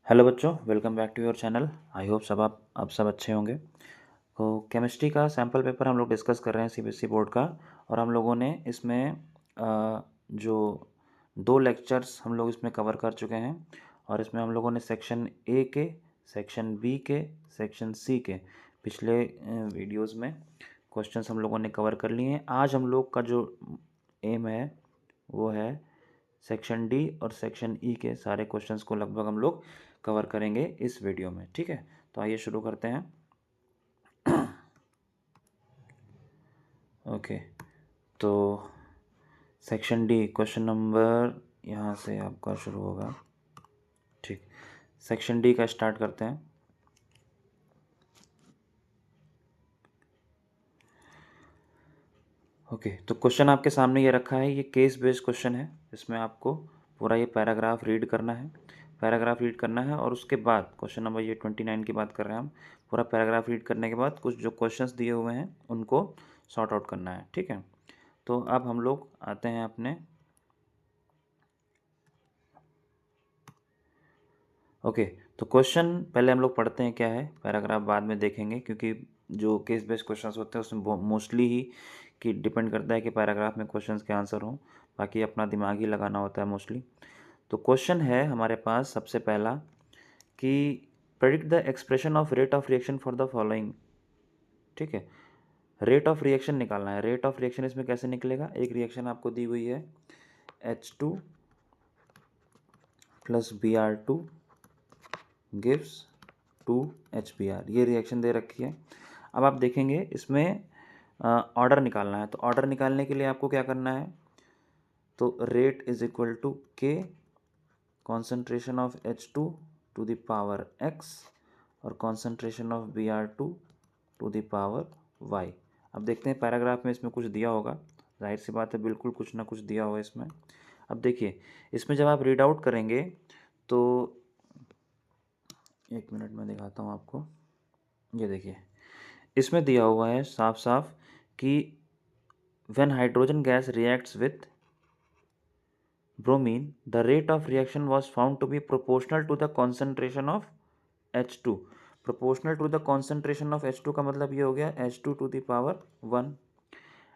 Hello बच्चों, welcome back to your channel. I hope आप सब अच्छे होंगे। तो केमिस्ट्री का सैम्पल पेपर हम लोग डिस्कस कर रहे हैं सीबीएसई बोर्ड का। और हम लोगों ने इसमें जो 2 लेक्चर्स हम लोग इसमें कवर कर चुके हैं। और इसमें हम लोगों ने सेक्शन ए के, सेक्शन बी के, सेक्शन सी के पिछले वीडियोस में क्वेश्चंस हम लोगों ने कवर कर लिए हैं। आज हम लोग का जो एम है वो है सेक्शन डी और सेक्शन ई के सारे क्वेश्चंस को लगभग हम लोग कवर करेंगे इस वीडियो में। ठीक है, तो आइए शुरू करते हैं। ओके, तो सेक्शन डी क्वेश्चन नंबर यहाँ से आपका शुरू होगा। ठीक, सेक्शन डी का स्टार्ट करते हैं। ओके, तो क्वेश्चन आपके सामने ये रखा है। ये केस बेस्ड क्वेश्चन है। इसमें आपको पूरा ये पैराग्राफ रीड करना है। पैराग्राफ रीड करना है और उसके बाद क्वेश्चन नंबर ये 29 की बात कर रहे हैं हम। पूरा पैराग्राफ रीड करने के बाद कुछ जो क्वेश्चंस दिए हुए हैं उनको सॉर्ट आउट करना है। ठीक है, तो अब हम लोग आते हैं अपने ओके। तो क्वेश्चन पहले हम लोग पढ़ते हैं क्या है, पैराग्राफ बाद में देखेंगे, क्योंकि जो केस बेस्ड क्वेश्चंस होते हैं उसमें मोस्टली ही कि डिपेंड करता है कि पैराग्राफ में क्वेश्चंस के आंसर हों। बाकी अपना दिमाग ही लगाना होता है मोस्टली। तो क्वेश्चन है हमारे पास सबसे पहला कि predict the expression of rate of reaction for the following. ठीक है, रेट ऑफ रिएक्शन निकालना है। रेट ऑफ रिएक्शन इसमें कैसे निकलेगा? एक रिएक्शन आपको दी हुई है H2 plus Br2 gives 2HBr, ये रिएक्शन दे रखी है। अब आप देखेंगे इसमें ऑर्डर निकालना है। तो ऑर्डर निकालने के लिए आपको क्या करना है? तो rate is equal to K concentration of H2 to the power x और concentration of Br2 to the power y। अब देखते हैं पैराग्राफ में इसमें कुछ दिया होगा, जाहिर सी बात है बिल्कुल कुछ ना कुछ दिया होगा इसमें। अब देखिए इसमें जब आप रीड आउट करेंगे तो एक मिनट में दिखाता हूँ आपको। ये देखिए इसमें दिया हुआ है साफ साफ कि when hydrogen gas reacts with bromine, the rate of reaction was found to be proportional to the concentration of H2। proportional to the concentration of H2 का मतलब ये हो गया H2 to the power 1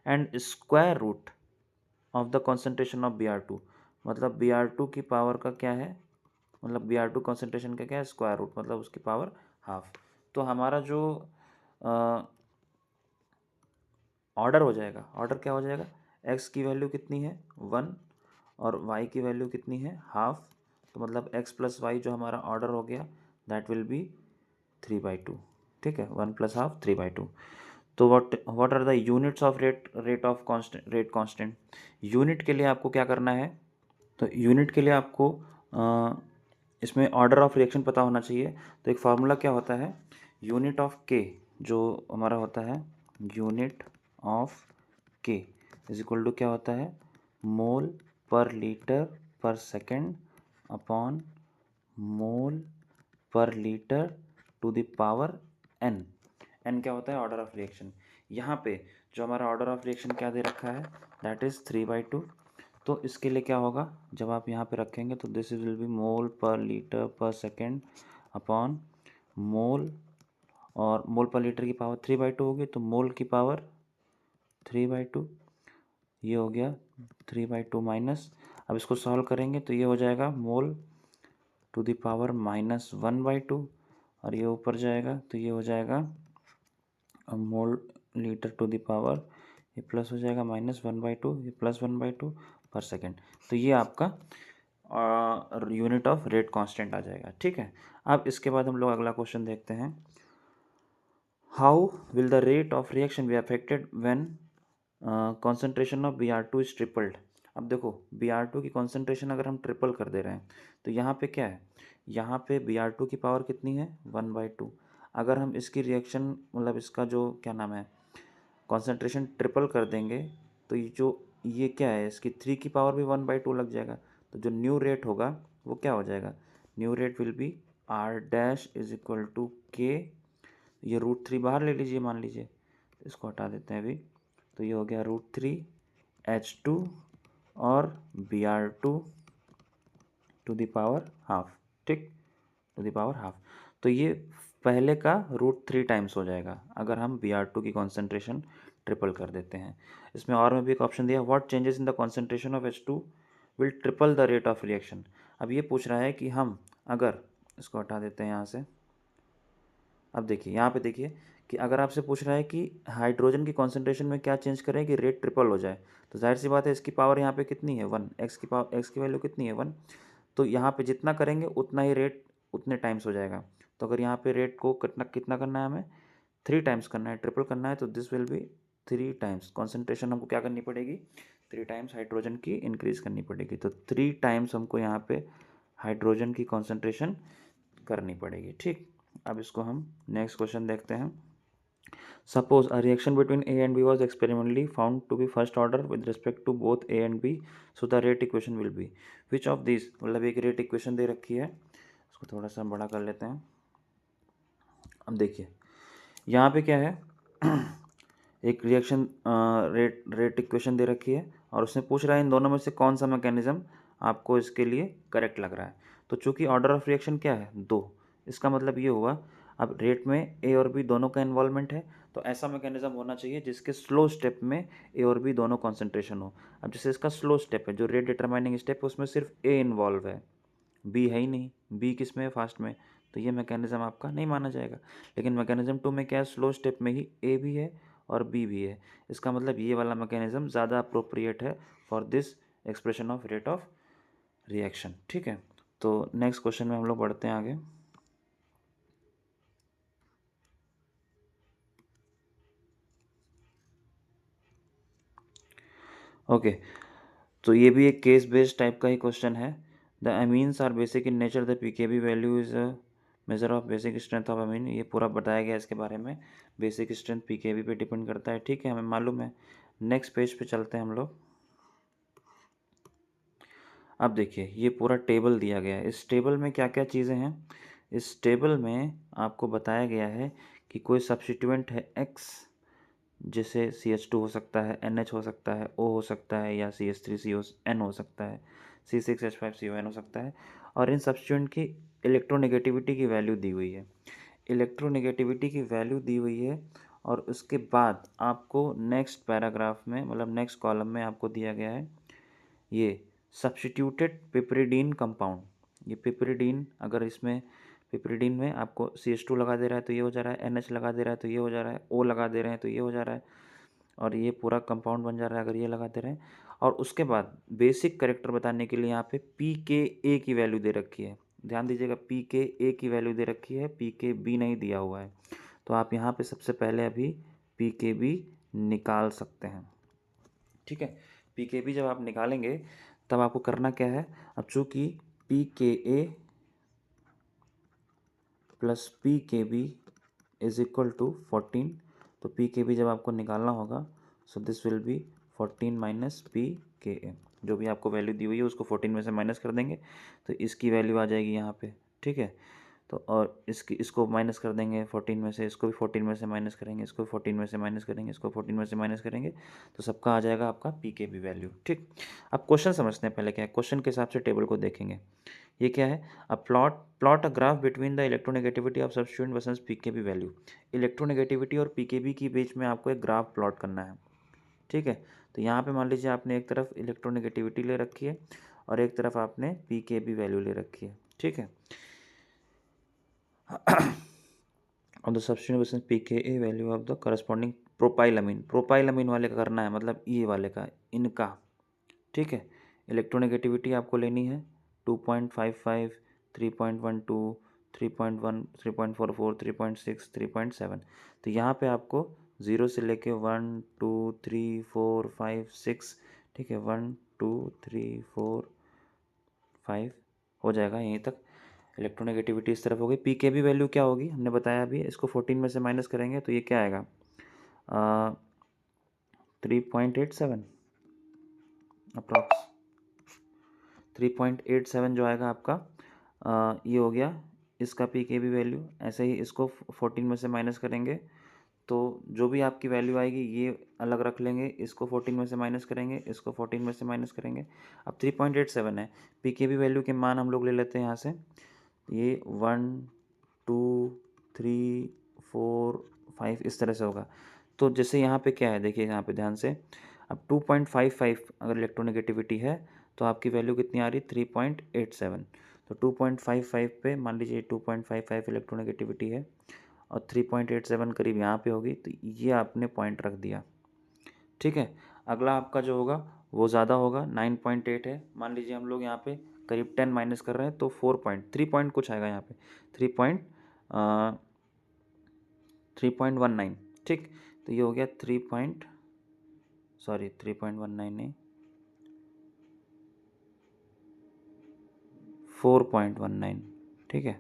and square root of the concentration of Br2। मतलब Br2 की power का क्या है, मतलब Br2 concentration का क्या है, स्क्वायर रूट, मतलब उसकी पावर हाफ। तो हमारा जो ऑर्डर हो जाएगा, ऑर्डर क्या हो जाएगा, x की वैल्यू कितनी है 1 और y की वैल्यू कितनी है हाफ। तो मतलब x प्लस वाई जो हमारा ऑर्डर हो गया दैट विल बी 3/2। ठीक है, 1 प्लस हाफ 3/2। तो what are the units of rate of constant, rate constant. Unit के लिए आपको क्या करना है? तो यूनिट के लिए आपको इसमें ऑर्डर ऑफ रिएक्शन पता होना चाहिए। तो एक फार्मूला क्या होता है, यूनिट ऑफ के जो हमारा होता है, यूनिट ऑफ के इज इक्वल टू क्या होता है, मोल पर लीटर पर second upon mole per litre to the power n। n क्या होता है, ऑर्डर ऑफ रिएक्शन। यहाँ पे जो हमारा ऑर्डर ऑफ रिएक्शन क्या दे रखा है, दैट इज 3/2। तो इसके लिए क्या होगा, जब आप यहाँ पे रखेंगे तो this will B mole per litre पर सेकेंड अपॉन मोल, और मोल पर लीटर की पावर 3/2 होगी तो मोल की पावर 3/2, ये हो गया 3/2 माइनस। अब इसको सॉल्व करेंगे तो ये हो जाएगा मोल टू द पावर -1/2 और ये ऊपर जाएगा तो ये हो जाएगा mole litre to the power, ये प्लस हो जाएगा -1/2, ये +1/2 पर सेकेंड। तो ये आपका यूनिट ऑफ रेट कांस्टेंट आ जाएगा। ठीक है, अब इसके बाद हम लोग अगला क्वेश्चन देखते हैं। How will the rate of reaction be affected when concentration of Br2 is tripled. अब देखो Br2 की कॉन्सेंट्रेशन अगर हम ट्रिपल कर दे रहे हैं तो यहाँ पे क्या है, यहाँ पे Br2 की पावर कितनी है 1/2। अगर हम इसकी रिएक्शन मतलब इसका जो क्या नाम है कॉन्सेंट्रेशन ट्रिपल कर देंगे तो ये क्या है, इसकी 3 की पावर भी 1/2 लग जाएगा। तो जो न्यू रेट होगा वो क्या हो जाएगा, new rate will be R dash is equal to K, ये √3 बाहर ले लीजिए, मान लीजिए इसको हटा देते हैं अभी। तो ये हो गया √3 H2 और Br2 to the power half. ठीक, टू द पावर हाफ। तो ये पहले का √3 टाइम्स हो जाएगा अगर हम Br2 की कॉन्सेंट्रेशन ट्रिपल कर देते हैं। इसमें और में भी एक ऑप्शन दिया, what changes in the concentration of H2 will triple the rate of reaction. अब ये पूछ रहा है कि हम अगर इसको हटा देते हैं यहाँ से। अब देखिए यहाँ पे देखिए कि अगर आपसे पूछ रहा है कि हाइड्रोजन की कॉन्सेंट्रेशन में क्या चेंज करें कि रेट ट्रिपल हो जाए, तो जाहिर सी बात है इसकी पावर यहाँ पे कितनी है 1, एक्स की वैल्यू कितनी है 1। तो यहाँ पे जितना करेंगे उतना ही रेट उतने टाइम्स हो जाएगा। तो अगर यहाँ पे रेट को कितना कितना करना है, हमें 3 टाइम्स करना है, ट्रिपल करना है, तो this will B 3 times concentration हमको क्या करनी पड़ेगी, 3 टाइम्स हाइड्रोजन की इंक्रीज़ करनी पड़ेगी। तो 3 टाइम्स हमको यहाँ पे हाइड्रोजन की कॉन्सेंट्रेशन करनी पड़ेगी। ठीक, अब इसको हम नेक्स्ट क्वेश्चन देखते हैं। Suppose a reaction between A and B was experimentally found to be first order with respect to both A and B, so the rate equation will be which of these। मतलब एक rate equation दे रखी है, इसको थोड़ा सा बड़ा कर लेते हैं। अब देखिए यहाँ पे क्या है एक रिएक्शन रेट इक्वेशन दे रखी है और उसने पूछ रहा है इन दोनों में से कौन सा मैकेनिज्म आपको इसके लिए करेक्ट लग रहा है। तो चूंकि ऑर्डर ऑफ रिएक्शन क्या है 2, इसका मतलब ये हुआ अब रेट में ए और बी दोनों का इन्वॉल्वमेंट है, तो ऐसा मैकेनिज्म होना चाहिए जिसके स्लो स्टेप में ए और बी दोनों कॉन्सेंट्रेशन हो। अब जैसे इसका स्लो स्टेप है, जो रेट डिटरमाइनिंग स्टेप है, उसमें सिर्फ ए इन्वॉल्व है, बी है ही नहीं। बी किस में है, फास्ट में, तो ये मैकेनिज्म आपका नहीं माना जाएगा। लेकिन मैकेनिज्म 2 में क्या है, स्लो स्टेप में ही ए भी है और बी भी है। इसका मतलब ये वाला मैकेनिज्म ज़्यादा अप्रोप्रिएट है for this expression of rate of reaction. ठीक है, तो नेक्स्ट क्वेश्चन में हम लोग बढ़ते हैं आगे। ओके, तो ये भी एक केस बेस्ड टाइप का ही क्वेश्चन है। The amines are basic in nature, the pKb value is a measure of basic strength of amine. ये पूरा बताया गया इसके बारे में, बेसिक स्ट्रेंथ पीकेबी पे डिपेंड करता है। ठीक है, हमें मालूम है। नेक्स्ट पेज पे चलते हैं हम लोग। अब देखिए ये पूरा टेबल दिया गया है, इस टेबल में क्या क्या चीज़ें हैं। इस टेबल में आपको बताया गया है कि कोई सब्स्टिट्यूएंट है x, जैसे CH2 हो सकता है, NH हो सकता है, O हो सकता है, या CH3CON हो सकता है, C6H5CON हो सकता है। और इन सब्स्टिट्यूएंट की इलेक्ट्रोनेगेटिविटी की वैल्यू दी हुई है, इलेक्ट्रोनेगेटिविटी की वैल्यू दी हुई है। और उसके बाद आपको नेक्स्ट पैराग्राफ में, मतलब नेक्स्ट कॉलम में आपको दिया गया है ये सब्स्टिट्यूटेड पिपरिडीन कंपाउंड। ये पिपरिडीन, अगर इसमें पिपरिडीन में आपको CH2 लगा दे रहा है तो ये हो जा रहा है, NH लगा दे रहा है तो ये हो जा रहा है, O लगा दे रहे हैं तो ये हो जा रहा है, और ये पूरा कंपाउंड बन जा रहा है अगर ये लगा दे रहे हैं। और उसके बाद बेसिक करेक्टर बताने के लिए यहाँ पे pKa की वैल्यू दे रखी है। ध्यान दीजिएगा, pKa की वैल्यू दे रखी है, pKb नहीं दिया हुआ है। तो आप यहाँ पे सबसे पहले अभी pKb निकाल सकते हैं। ठीक है, pKb जब आप निकालेंगे तब आपको करना क्या है, अब चूँकि pKa plus pKb is equal to 14, तो pKb जब आपको निकालना होगा, so this will be 14 minus pKa। जो भी आपको वैल्यू दी हुई है उसको 14 में से माइनस कर देंगे तो इसकी वैल्यू आ जाएगी यहाँ पे। ठीक है, तो और इसको माइनस कर देंगे 14 में से, इसको भी 14 में से माइनस करेंगे, इसको भी 14 में से माइनस करेंगे, इसको 14 में से माइनस करेंगे, तो सबका आ जाएगा आपका pKb वैल्यू। ठीक, अब क्वेश्चन समझते हैं पहले क्या है, क्वेश्चन के हिसाब से टेबल को देखेंगे। ये क्या है, a plot a graph between the electronegativity of substituent versus pKb value. Electronegativity और पीकेबी के बीच में आपको एक ग्राफ प्लॉट करना है। ठीक है, तो यहाँ पे मान लीजिए आपने एक तरफ इलेक्ट्रोनेगेटिविटी ले रखी है और एक तरफ आपने पीकेबी वैल्यू ले रखी है। ठीक है, और the substituent versus pKa value of the corresponding propylamine. Propylamine वाले का करना है, मतलब ये वाले का, इनका। ठीक है, इलेक्ट्रोनेगेटिविटी आपको लेनी है 2.55, 3.12, 3.1, 3.44, 3.6, 3.7। तो यहाँ पे आपको 0 से लेके 1 2 3 4 5 6, ठीक है, 1 2 3 4 5 हो जाएगा यहीं तक। इलेक्ट्रोनेगेटिविटी इस तरफ हो गई। पीकेबी वैल्यू क्या होगी हमने बताया अभी, इसको 14 में से माइनस करेंगे तो ये क्या आएगा, 3.87 अप्रॉक्स। 3.87 जो आएगा आपका, ये हो गया इसका पीकेबी वैल्यू। ऐसे ही इसको 14 में से माइनस करेंगे तो जो भी आपकी वैल्यू आएगी ये अलग रख लेंगे, इसको 14 में से माइनस करेंगे, इसको 14 में से माइनस करेंगे। अब 3.87 है, पीकेबी वैल्यू के मान हम लोग ले लेते हैं यहाँ से ये 1 2 3 4 5 इस तरह से होगा। तो जैसे यहाँ पे क्या है, देखिए यहाँ पे ध्यान से, अब 2.55 अगर इलेक्ट्रोनेगेटिविटी है तो आपकी वैल्यू कितनी आ रही है, 3.87। तो 2.55 पे मान लीजिए 2.55 इलेक्ट्रोनेगेटिविटी है और 3.87 करीब यहाँ पे होगी, तो ये आपने पॉइंट रख दिया। ठीक है, अगला आपका जो होगा वो ज़्यादा होगा, 9.8 है। मान लीजिए हम लोग यहाँ पे करीब 10 माइनस कर रहे हैं तो 3 पॉइंट कुछ आएगा यहाँ पे, 3.19। ठीक, तो ये हो गया 3.19 नहीं, 4.19। ठीक है,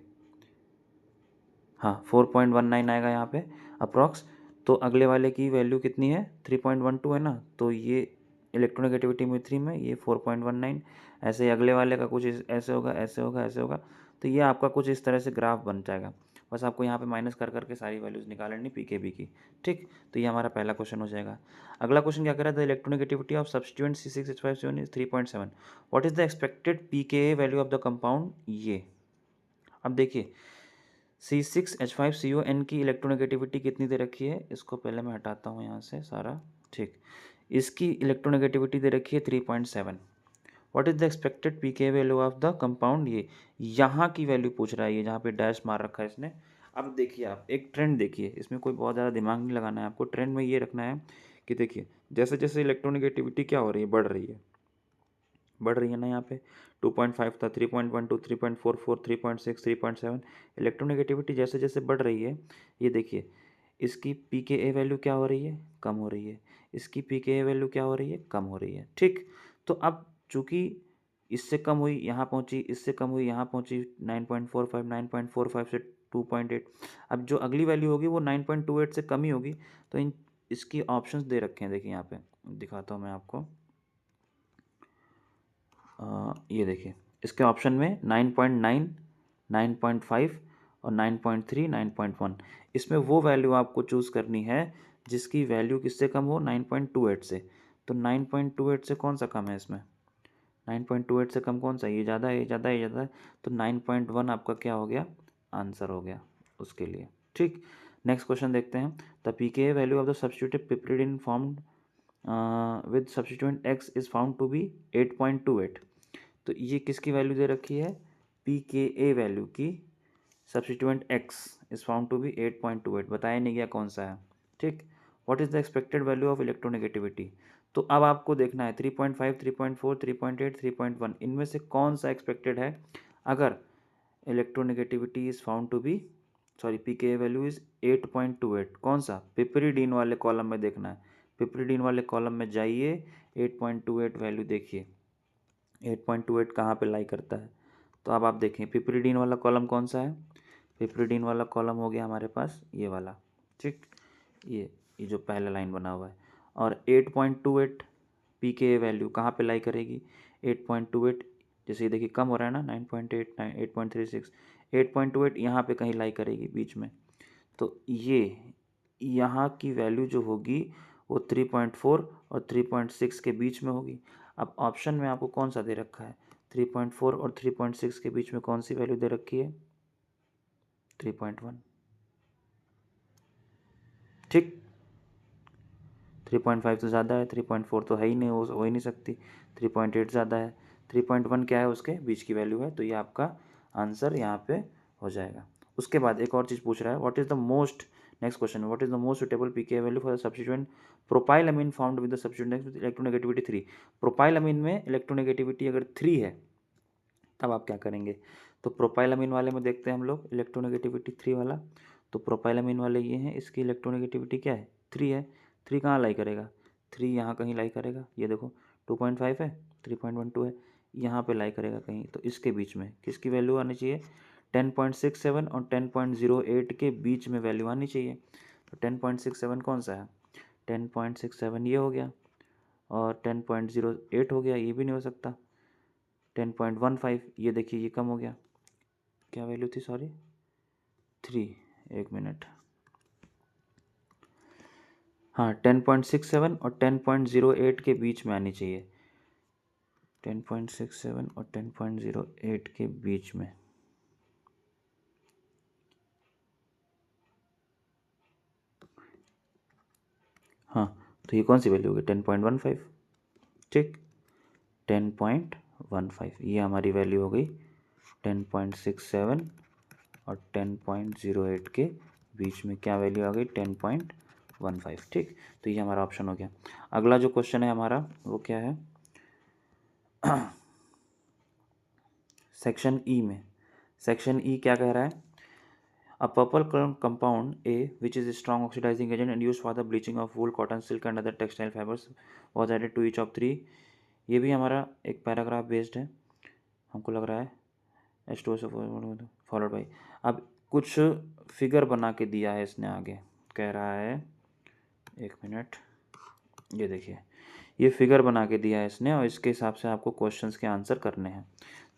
हाँ 4.19 आएगा यहाँ पे अप्रॉक्स। तो अगले वाले की वैल्यू कितनी है, 3.12 है ना, तो ये इलेक्ट्रोनेगेटिविटी में 3 में, ये 4.19। ऐसे ही अगले वाले का कुछ ऐसे होगा, ऐसे होगा, ऐसे होगा। तो ये आपका कुछ इस तरह से ग्राफ बन जाएगा। बस आपको यहाँ पे माइनस कर करके सारी वैल्यूज़ निकालनी पीकेबी की। ठीक, तो ये हमारा पहला क्वेश्चन हो जाएगा। अगला क्वेश्चन क्या कर रहा है, the electronegativity of substituent C6H5CN is 3.7। What is the expected pK value of the compound. ये अब देखिए C6H5CON की इलेक्ट्रोनेगेटिविटी कितनी दे रखी है, इसको पहले मैं हटाता हूँ यहाँ से सारा। ठीक, इसकी इलेक्ट्रोनेगेटिविटी दे रखी है 3.7। What is the expected pK value of the compound, ये यहाँ की वैल्यू पूछ रहा है, ये जहाँ पे डैश मार रखा है इसने। अब देखिए आप एक ट्रेंड देखिए, इसमें कोई बहुत ज़्यादा दिमाग नहीं लगाना है आपको, ट्रेंड में ये रखना है कि देखिए जैसे जैसे इलेक्ट्रोनेगेटिविटी क्या हो रही है, बढ़ रही है ना। यहाँ पे 2.5 था, 3.12, 3.44, 3.6, 3.7। इलेक्ट्रोनेगेटिविटी जैसे जैसे बढ़ रही है, ये देखिए इसकी पी के ए वैल्यू क्या हो रही है, कम हो रही है। इसकी पी के ए वैल्यू क्या हो रही है, कम हो रही है। ठीक, तो अब चूंकि इससे कम हुई यहाँ पहुँची, इससे कम हुई यहाँ पहुँची, 9.45, 9.45 से 2.8। अब जो अगली वैल्यू होगी वो 9.28 से कम ही होगी। तो इन इसकी ऑप्शंस दे रखे हैं, देखिए यहाँ पे दिखाता हूँ मैं आपको। ये देखिए इसके ऑप्शन में 9.9, 9.5 और 9.3, 9.1। इसमें वो वैल्यू आपको चूज़ करनी है जिसकी वैल्यू किससे कम हो, 9.28 से। तो 9.28 से कौन सा कम है इसमें, 9.28 से कम कौन सा, ये ज़्यादा है, ये ज़्यादा है, ये ज़्यादा है। तो 9.1 आपका क्या हो गया, आंसर हो गया उसके लिए। ठीक, नेक्स्ट क्वेश्चन देखते हैं। The pK value of the substituted piperidine formed with substituent X is found to be 8.28। तो ये किसकी वैल्यू दे रखी है, पी के ए वैल्यू की, substituent X is found to be 8.28, बताया नहीं गया कौन सा है। ठीक, what is the expected value of electronegativity. तो अब आपको देखना है 3.5, 3.4, 3.8, 3.1 इनमें से कौन सा एक्सपेक्टेड है। अगर electronegativity is found to be, sorry P K A value is 8.28, कौन सा, पिपरीडीन वाले कॉलम में देखना है। पिपरीडीन वाले कॉलम में जाइए, 8.28 वैल्यू देखिए, 8.28 कहाँ पे लाई करता है। तो अब आप देखें पिपरीडीन वाला कॉलम कौन सा है, पिपरीडीन वाला कॉलम हो गया हमारे पास ये वाला। ठीक, ये जो पहला लाइन बना हुआ है। और 8.28 पी के वैल्यू कहाँ पे लाई करेगी, 8.28, जैसे ये देखिए कम हो रहा है ना, 9.8, 8.36, 8.28 यहाँ पे कहीं लाई करेगी बीच में। तो ये यहाँ की वैल्यू जो होगी वो 3.4 और 3.6 के बीच में होगी। अब ऑप्शन में आपको कौन सा दे रखा है, 3.4 और 3.6 के बीच में कौन सी वैल्यू दे रखी है, 3.1। ठीक, 3.5 तो ज़्यादा है, 3.4 तो है ही नहीं, हो ही नहीं सकती, 3.8 ज़्यादा है, 3.1 क्या है उसके बीच की वैल्यू है। तो ये आपका आंसर यहाँ पे हो जाएगा। उसके बाद एक और चीज़ पूछ रहा है, what is the most, next question, what is the most suitable pK value for the substituent propylamine found with the substituent with electronegativity 3। Propylamine में इलेक्ट्रोनेगेटिविटी अगर 3 है तब आप क्या करेंगे। तो प्रोपाइलअमीन वाले में देखते हैं हम लोग इलेक्ट्रोनेगेटिविटी 3 वाला। तो प्रोपाइलअमीन वाले ये हैं, इसकी इलेक्ट्रोनेगेटिविटी क्या है, 3 है। 3 कहाँ लाई करेगा, 3 यहाँ कहीं लाई करेगा, ये देखो 2.5 है, 3.12 है, यहाँ पे लाई करेगा कहीं। तो इसके बीच में किसकी वैल्यू आनी चाहिए, 10.67 और 10.08 के बीच में वैल्यू आनी चाहिए। तो 10.67 कौन सा है, 10.67 ये हो गया, और 10.08 हो गया, ये भी नहीं हो सकता। 10.15 ये देखिए ये कम हो गया, क्या वैल्यू थी, सॉरी 3, एक मिनट, हाँ 10.67 और 10.08 के बीच में आनी चाहिए, 10.67 और 10.08 के बीच में। हाँ, तो ये कौन सी वैल्यू होगी 10.15, ठीक 10.15, ये हमारी वैल्यू हो गई 10.67 और 10.08 के बीच में क्या वैल्यू आ गई 10.15, ठीक। तो ये हमारा ऑप्शन हो गया। अगला जो क्वेश्चन है हमारा वो क्या है सेक्शन ई में, सेक्शन ई क्या कह रहा है, A purple compound A, which is a strong oxidizing agent and used for the bleaching of wool, cotton, silk and other textile fibers, was added to each of three। ये भी हमारा एक paragraph based है, हमको लग रहा है H2O से फॉलोड बाई। अब कुछ फिगर बना के दिया है इसने, आगे कह रहा है, एक मिनट, ये देखिए ये फिगर बना के दिया है इसने और इसके हिसाब से आपको क्वेश्चंस के आंसर करने हैं।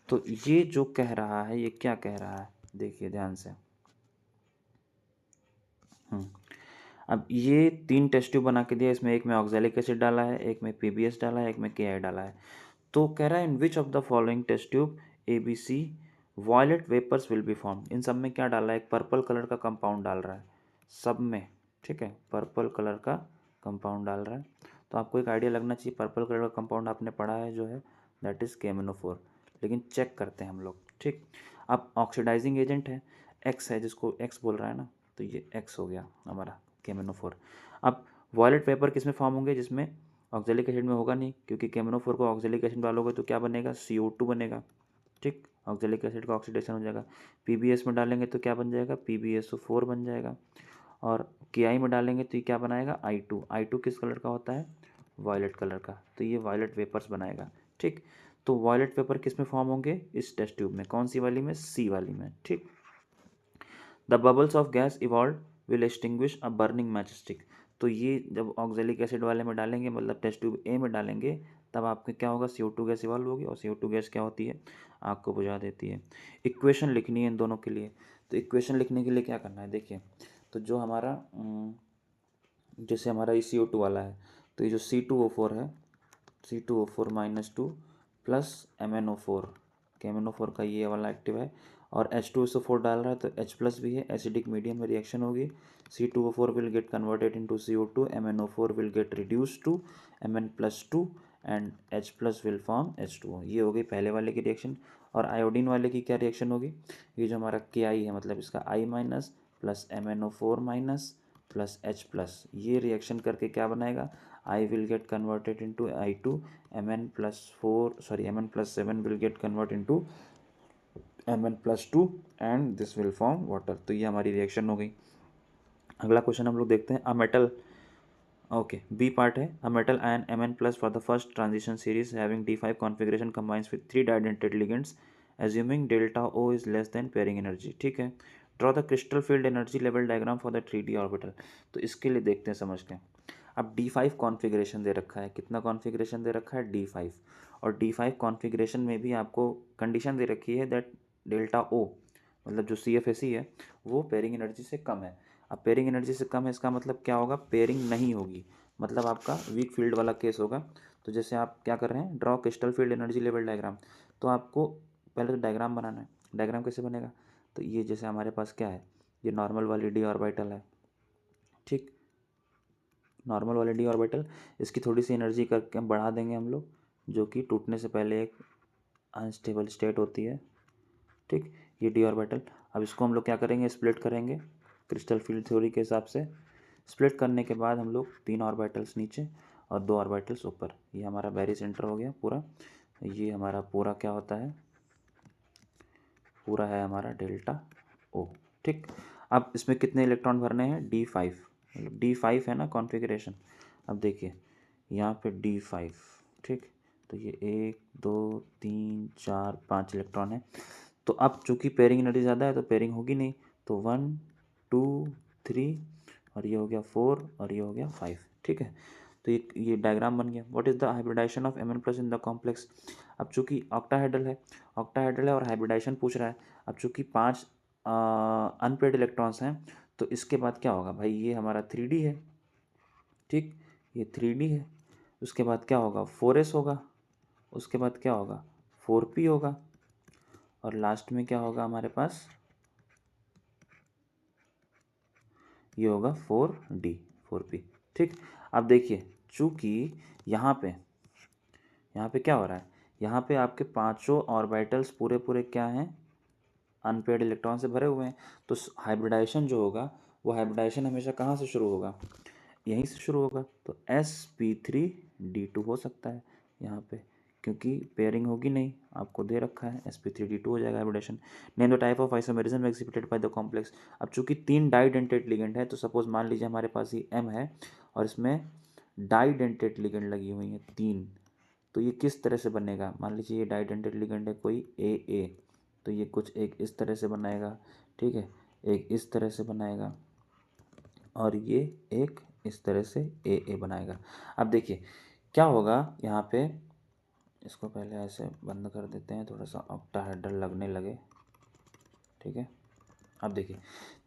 तो ये जो कह रहा है ये क्या कह रहा है, देखिए ध्यान से। अब ये 3 टेस्ट ट्यूब बना के दिया, इसमें एक में ऑक्सैलिक एसिड डाला है, एक में पीबीएस डाला है, एक में केआई डाला है। तो कह रहा है in which of the following test tube A B C violet vapours will be form. इन सब में क्या डाला है, एक पर्पल कलर का कंपाउंड डाल रहा है सब में, ठीक है, पर्पल कलर का कंपाउंड डाल रहा है। तो आपको एक आइडिया लगना चाहिए, पर्पल कलर का कंपाउंड आपने पढ़ा है जो है दैट इज़ KMnO4, लेकिन चेक करते हैं हम लोग, ठीक। अब ऑक्सीडाइजिंग एजेंट है, एक्स है, जिसको एक्स बोल रहा है ना, तो ये एक्स हो गया हमारा KMnO4। अब वॉयलेट वेपर किस में फॉर्म होंगे, जिसमें ऑक्जेलिक एसिड में होगा नहीं, क्योंकि KMnO4 को ऑक्जेलिक एसिड डालोगे तो क्या बनेगा, CO2 बनेगा, ठीक, ऑक्जेलिक एसिड का ऑक्सीडेशन हो जाएगा। पीबीएस में डालेंगे तो क्या बन जाएगा, PbSO4 बन जाएगा। और KI में डालेंगे तो ये क्या बनाएगा, I2 किस कलर का होता है, वायलेट कलर का, तो ये वायलेट वेपर्स बनाएगा, ठीक। तो वायलेट वेपर किस में फॉर्म होंगे, इस टेस्ट ट्यूब में, कौन सी वाली में, सी वाली में, ठीक। The bubbles of gas evolve will extinguish a burning match stick. तो ये जब ऑक्जेलिक एसिड वाले में डालेंगे, मतलब टेस्ट ट्यूब ए में डालेंगे, तब आपके क्या होगा, CO2 गैस इवॉल्व होगी, और CO2 गैस क्या होती है, आग को बुझा देती है। इक्वेशन लिखनी है इन दोनों के लिए, तो इक्वेशन लिखने के लिए क्या करना है, देखिए, तो जो हमारा जैसे हमारा ये CO2 वाला है, तो ये जो C2O4 है, C2O4 -2 प्लस MnO4, KMnO4 का ये वाला एक्टिव है, और H2SO4 डाल रहा है तो H प्लस भी है, एसिडिक मीडियम में रिएक्शन होगी, C2O4 will get converted into CO2, MnO4 will get reduce to Mn+2 and H plus will form H2O। ये हो गई पहले वाले की रिएक्शन। और आयोडीन वाले की क्या रिएक्शन होगी, ये जो हमारा KI है, मतलब इसका I minus plus MnO4 minus plus H plus, ये रिएक्शन करके क्या बनाएगा, I will get converted into I2, Mn+7 will get converted into Mn+2 and this will form water। तो ये हमारी रिएक्शन हो गई। अगला क्वेश्चन हम लोग देखते हैं, a metal, okay B part है, a metal ion Mn+ for the first transition series having D5 configuration combines with 3 didentate ligands assuming delta O is less than pairing energy, ठीक है। Draw the crystal field energy level diagram for the 3D orbital. तो इसके लिए देखते हैं समझ के। अब D5 कॉन्फ़िगरेशन दे रखा है, कितना कॉन्फ़िगरेशन दे रखा है, D5, और D5 कॉन्फ़िगरेशन में भी आपको कंडीशन दे रखी है दैट डेल्टा O, मतलब जो CFSE है वो पेयरिंग एनर्जी से कम है। अब पेयरिंग एनर्जी से कम है, इसका मतलब क्या होगा, पेयरिंग नहीं होगी, मतलब आपका वीक फील्ड वाला केस होगा। तो जैसे आप क्या कर रहे हैं, draw crystal field energy level diagram, तो आपको पहले तो डायग्राम बनाना है। डायग्राम कैसे बनेगा, तो ये जैसे हमारे पास क्या है, ये नॉर्मल वाली D ऑर्बिटल है, ठीक, नॉर्मल वाले D ऑर्बिटल, इसकी थोड़ी सी एनर्जी करके हम बढ़ा देंगे हम लोग, जो कि टूटने से पहले एक अनस्टेबल स्टेट होती है, ठीक, ये D ऑर्बिटल। अब इसको हम लोग क्या करेंगे, स्प्लिट करेंगे क्रिस्टल फील्ड थ्योरी के हिसाब से। स्प्लिट करने के बाद हम लोग 3 ऑर्बिटल्स नीचे और 2 ऑर्बिटल्स ऊपर, ये हमारा बैरी सेंटर हो गया पूरा। ये हमारा पूरा क्या होता है, पूरा है हमारा डेल्टा O, ठीक। अब इसमें कितने इलेक्ट्रॉन भरने हैं, D5, मतलब D5 है ना कॉन्फ़िगरेशन। अब देखिए यहाँ पे D5, ठीक, तो ये 1 2 3 4 5 इलेक्ट्रॉन है। तो अब चूंकि पेयरिंग एनर्जी ज़्यादा है तो पेयरिंग होगी नहीं, तो 1 2 3 और ये हो गया 4 और ये हो गया 5, ठीक है। तो ये डायग्राम बन गया। What is the hybridization of Mn+ in the complex. अब चूंकि ऑक्टाहेड्रल है, ऑक्टाहेड्रल है और हाइब्रिडाइजेशन पूछ रहा है। अब चूंकि 5 अनपेड इलेक्ट्रॉन्स हैं, तो इसके बाद क्या होगा भाई, ये हमारा 3D है, ठीक, ये 3D है। उसके बाद क्या होगा, 4s होगा, उसके बाद क्या होगा, 4p होगा, और लास्ट में क्या होगा हमारे पास, ये होगा 4D 4p, ठीक। अब देखिए चूँकि यहाँ पे क्या हो रहा है, यहाँ पे आपके पांचों ऑर्बिटल्स पूरे पूरे क्या हैं, अनपेयर्ड इलेक्ट्रॉन से भरे हुए हैं। तो हाइब्रिडाइजेशन जो होगा वो हाइब्रिडाइजेशन हमेशा कहाँ से शुरू होगा, यहीं से शुरू होगा। तो sp3d2 हो सकता है यहाँ पे, क्योंकि पेयरिंग होगी नहीं, आपको दे रखा है sp3d2 हो जाएगा hybridization. Name the type of isomerism exhibited by the complex. अब चूंकि 3 डाइडेंटेट लिगेंड है, तो सपोज मान लीजिए हमारे पास ये m है और इसमें डाइडेंटेट लिगेंड लगी हुई है 3, तो ये किस तरह से बनेगा, मान लीजिए ये डाइडेंटेट लिगेंड है कोई AA, तो ये कुछ एक इस तरह से बनाएगा, ठीक है, एक इस तरह से बनाएगा और ये एक इस तरह से AA बनाएगा। अब देखिए क्या होगा यहाँ पे, इसको पहले ऐसे बंद कर देते हैं, थोड़ा सा ऑक्टाहेड्रल लगने लगे, ठीक है। अब देखिए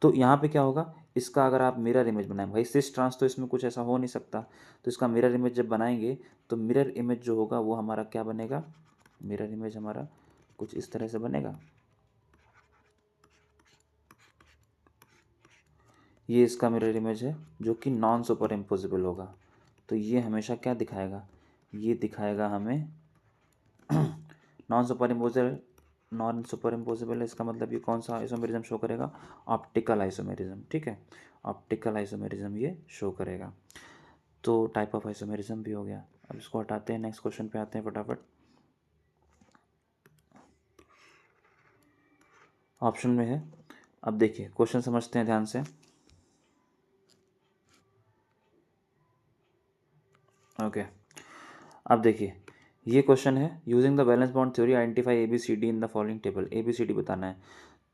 तो यहाँ पे क्या होगा, इसका अगर आप मिरर इमेज बनाएं, भाई सिस ट्रांस तो इसमें कुछ ऐसा हो नहीं सकता, तो इसका मिरर इमेज जब बनाएंगे तो मिरर इमेज जो होगा वो हमारा क्या बनेगा, मिरर इमेज हमारा कुछ इस तरह से बनेगा। ये इसका मिरर इमेज है जो कि नॉन सुपर इम्पोजिबल होगा। तो ये हमेशा क्या दिखाएगा, ये दिखाएगा हमें नॉन सुपर इम्पोजिबल है, इसका मतलब ये कौन सा आइसोमेरिज्म शो करेगा, ऑप्टिकल आइसोमेरिज्म, ठीक है, ऑप्टिकल आइसोमेरिज्म ये शो करेगा। तो टाइप ऑफ आइसोमेरिज्म भी हो गया। अब इसको हटाते हैं, नेक्स्ट क्वेश्चन पे आते हैं फटाफट। ऑप्शन में है, अब देखिए क्वेश्चन समझते हैं ध्यान से। ओके अब देखिए ये क्वेश्चन है, using the valence bond theory identify ABCD in the following table. ABCD बताना है।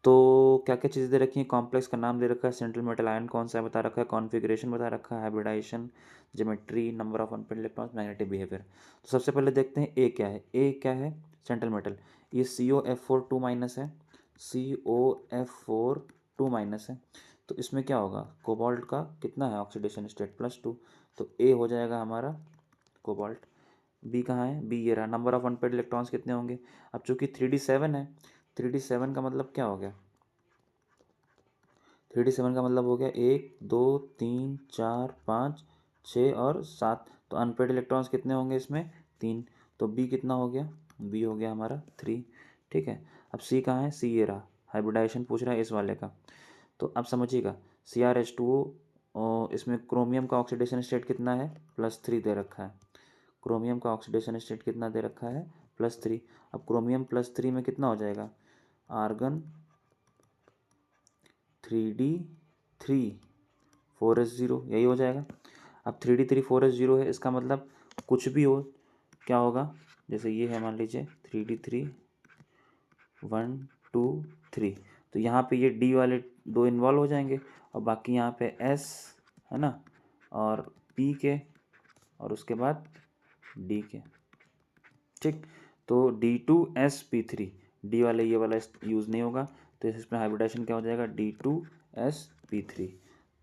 तो क्या क्या चीज़ें दे रखी हैं, कॉम्प्लेक्स का नाम दे रखा है, सेंट्रल मेटल आयन कौन सा है बता रखा है, कॉन्फिगरेशन बता रखा है, hybridization, geometry, number of unpaired electrons, magnetic behaviour. तो सबसे पहले देखते हैं ए क्या है। ए क्या है, सेंट्रल मेटल, ये COF4 2 माइनस है, COF4 2 माइनस है। तो इसमें क्या होगा, कोबाल्ट का कितना है ऑक्सीडेशन स्टेट +2, तो ए हो जाएगा हमारा कोबाल्ट। बी कहाँ है, बी ये रहा, नंबर ऑफ अनपेयर्ड इलेक्ट्रॉन्स कितने होंगे। अब चूंकि 3D7 है, 3D7 का मतलब क्या हो गया, 3D7 का मतलब हो गया 1 2 3 4 5 6 और 7, तो अनपेड इलेक्ट्रॉन्स कितने होंगे इसमें, 3। तो बी कितना हो गया, बी हो गया हमारा 3, ठीक है। अब सी कहाँ है, सी ये रहा, हाइब्रिडाइजेशन पूछ रहा है इस वाले का। तो अब समझिएगा CrH2O, इसमें क्रोमियम का ऑक्सीडेशन स्टेट कितना है, +3 दे रखा है। क्रोमियम का ऑक्सीडेशन स्टेट कितना दे रखा है, +3। अब क्रोमियम +3 में कितना हो जाएगा, आर्गन 3D3 4s0, यही हो जाएगा। अब 3D3 4s0 है, इसका मतलब कुछ भी हो, क्या होगा, जैसे ये है मान लीजिए 3D3 1 2 3, तो यहाँ पे ये D वाले दो इन्वॉल्व हो जाएंगे और बाकी यहाँ पे S है ना, और P के, और उसके बाद D के, ठीक। तो D2sp3, D वाले ये वाला यूज़ नहीं होगा, तो इसमें हाइब्रिडाइजेशन क्या हो जाएगा, D2sp3।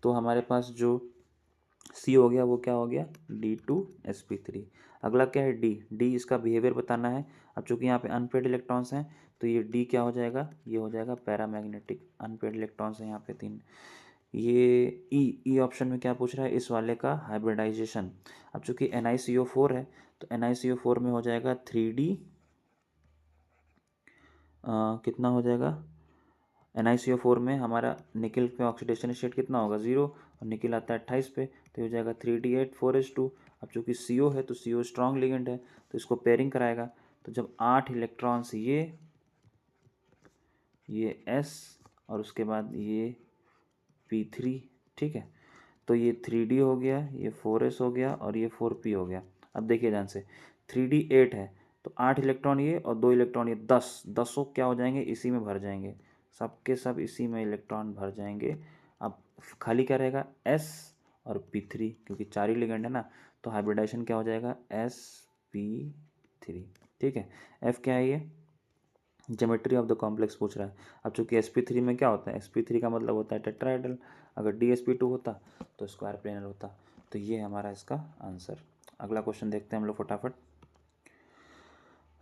तो हमारे पास जो C हो गया वो क्या हो गया, D2sp3। अगला क्या है, D इसका बिहेवियर बताना है। अब चूंकि यहाँ पे अनपेड इलेक्ट्रॉन्स हैं, तो ये D क्या हो जाएगा, ये हो जाएगा पैरामैग्नेटिक, अनपेड इलेक्ट्रॉन्स हैं यहाँ पे 3। ये ई ऑप्शन में क्या पूछ रहा है, इस वाले का हाइब्रिडाइजेशन। अब चूंकि NiCO4 है, तो NiCO4 में हो जाएगा 3D, कितना हो जाएगा, NiCO4 में हमारा निकल पे ऑक्सीडेशन स्टेट कितना होगा, 0, और निकल आता है 28 पे, तो हो जाएगा 3D8 4s2। अब चूंकि CO है तो CO स्ट्रॉन्ग लिगेंड है, तो इसको पेयरिंग कराएगा। तो जब 8 इलेक्ट्रॉन्स ये S और उसके बाद ये P3, ठीक है, तो ये 3D हो गया, ये 4s हो गया और ये 4p हो गया। अब देखिए ध्यान से, 3D 8 है, तो 8 इलेक्ट्रॉन ये और 2 इलेक्ट्रॉन ये, 10 दसों क्या हो जाएंगे, इसी में भर जाएंगे, सबके सब इसी में इलेक्ट्रॉन भर जाएंगे। अब खाली क्या रहेगा, S और P3, क्योंकि 4 ही लिगेंड है ना, तो हाइब्रिडाइजेशन क्या हो जाएगा, sp3, ठीक है। F क्या है, ये ज्योमेट्री ऑफ द कॉम्प्लेक्स पूछ रहा है। अब चूंकि sp3 में क्या होता है, sp3 का मतलब होता है टेट्राहेड्रल, अगर dsp2 होता तो स्क्वायर प्लेनर होता। तो ये हमारा इसका आंसर। अगला क्वेश्चन देखते हैं हम लोग फटाफट।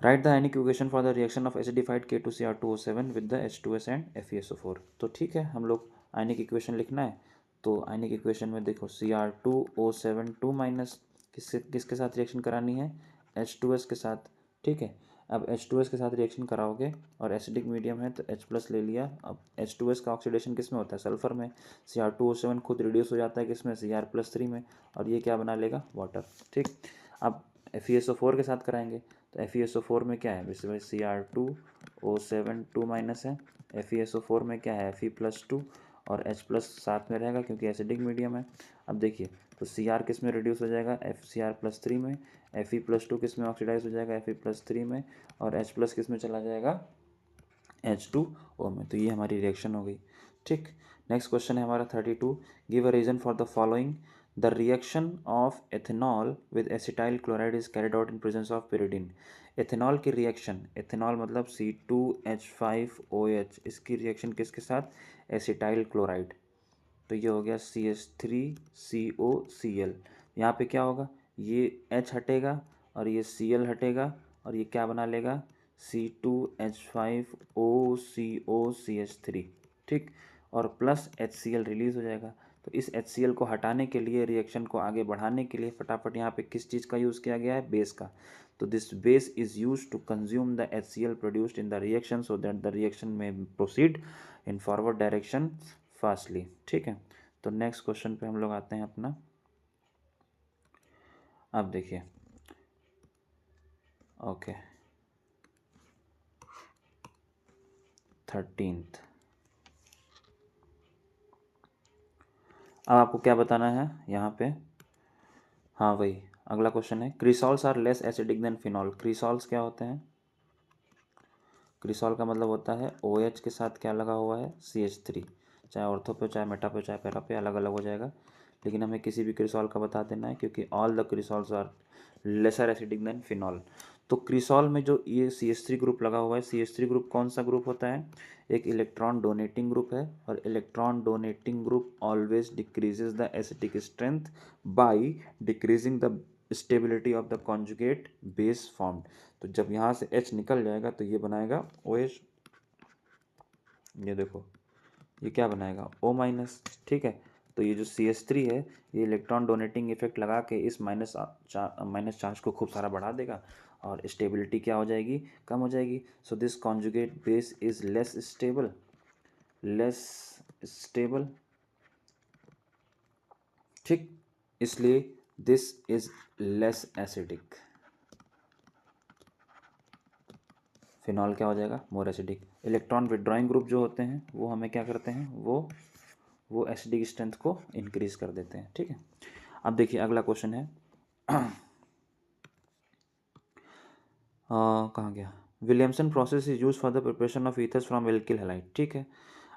Right the ionic equation for the reaction of acidified K2Cr2O7 with the H2S and FeSO4। तो ठीक है, हम लोग आयनिक इक्वेशन लिखना है, तो आयनिक इक्वेशन में देखो Cr2O7 2 माइनस किसके साथ रिएक्शन करानी है, H2S के साथ। ठीक है, अब H2S के साथ रिएक्शन कराओगे और एसिडिक मीडियम है तो H प्लस ले लिया। अब H2S का ऑक्सीडेशन किस में होता है, सल्फर में। Cr2O7 खुद रिड्यूस हो जाता है किस में, Cr+3 में, और ये क्या बना लेगा, वाटर। ठीक, अब FeSO4 के साथ कराएंगे तो FeSO4 में क्या है, वैसे Cr2O7 2 माइनस है, FeSO4 में क्या है, Fe+2 और H प्लस साथ में रहेगा क्योंकि एसिडिक मीडियम है। अब देखिए तो Cr किस में रिड्यूस हो जाएगा, Cr+3 में, Fe+2 किस में ऑक्सीडाइज हो जाएगा, Fe+3 में, और H प्लस किस में चला जाएगा, H2O में। तो ये हमारी रिएक्शन हो गई। ठीक, नेक्स्ट क्वेश्चन है हमारा 32। Give a reason for the following. The reaction of ethanol with acetyl chloride is carried out in presence of pyridine। Ethanol की रिएक्शन, एथेनॉल मतलब C2H5OH, इसकी रिएक्शन किसके साथ, एसिटाइल क्लोराइड। तो ये हो गया CH3COCl। यहाँ पे क्या होगा, ये H हटेगा और ये Cl हटेगा और ये क्या बना लेगा, C2H5OCOCH3। ठीक, और प्लस HCl रिलीज हो जाएगा। तो इस HCl को हटाने के लिए, रिएक्शन को आगे बढ़ाने के लिए फटाफट यहाँ पे किस चीज़ का यूज़ किया गया है, बेस का। तो this base is use to consume the HCl produced in the reaction so that the reaction में proceed in forward direction fastly. ठीक है, तो नेक्स्ट क्वेश्चन पे हम लोग आते हैं अपना। अब देखिए, ओके 13th। अब आपको क्या बताना है यहाँ पे, हाँ वही अगला क्वेश्चन है, cresols are less acidic than phenol. Cresols क्या होते हैं, क्रिसॉल का मतलब होता है OH के साथ क्या लगा हुआ है, CH3। चाहे ऑर्थो पे, चाहे मेटा पे, चाहे पैरा पे, अलग अलग हो जाएगा, लेकिन हमें किसी भी क्रिसॉल का बता देना है क्योंकि all the cresols are lesser acidic than phenol. तो क्रिसॉल में जो ये CH3 ग्रुप लगा हुआ है, CH3 ग्रुप कौन सा ग्रुप होता है, एक इलेक्ट्रॉन डोनेटिंग ग्रुप है, और electron donating group always decreases the acidic strength by decreasing the stability of the conjugate base formed. तो जब यहाँ से H निकल जाएगा तो ये बनाएगा OH, ये देखो ये क्या बनाएगा, O माइनस। ठीक है, तो ये जो CH3 है ये इलेक्ट्रॉन डोनेटिंग इफेक्ट लगा के इस माइनस चार्ज को खूब सारा बढ़ा देगा और स्टेबिलिटी क्या हो जाएगी, कम हो जाएगी। So this conjugate base is less stable. ठीक, इसलिए this is less acidic. Phenol क्या हो जाएगा, more acidic. Electron withdrawing group जो होते हैं वो हमें क्या करते हैं, वो एसिडिक स्ट्रेंथ को इंक्रीज कर देते हैं। ठीक है, अब देखिए अगला क्वेश्चन है कहाँ गया, Williamson process is use for the preparation of ethers from alkyl halide. ठीक है,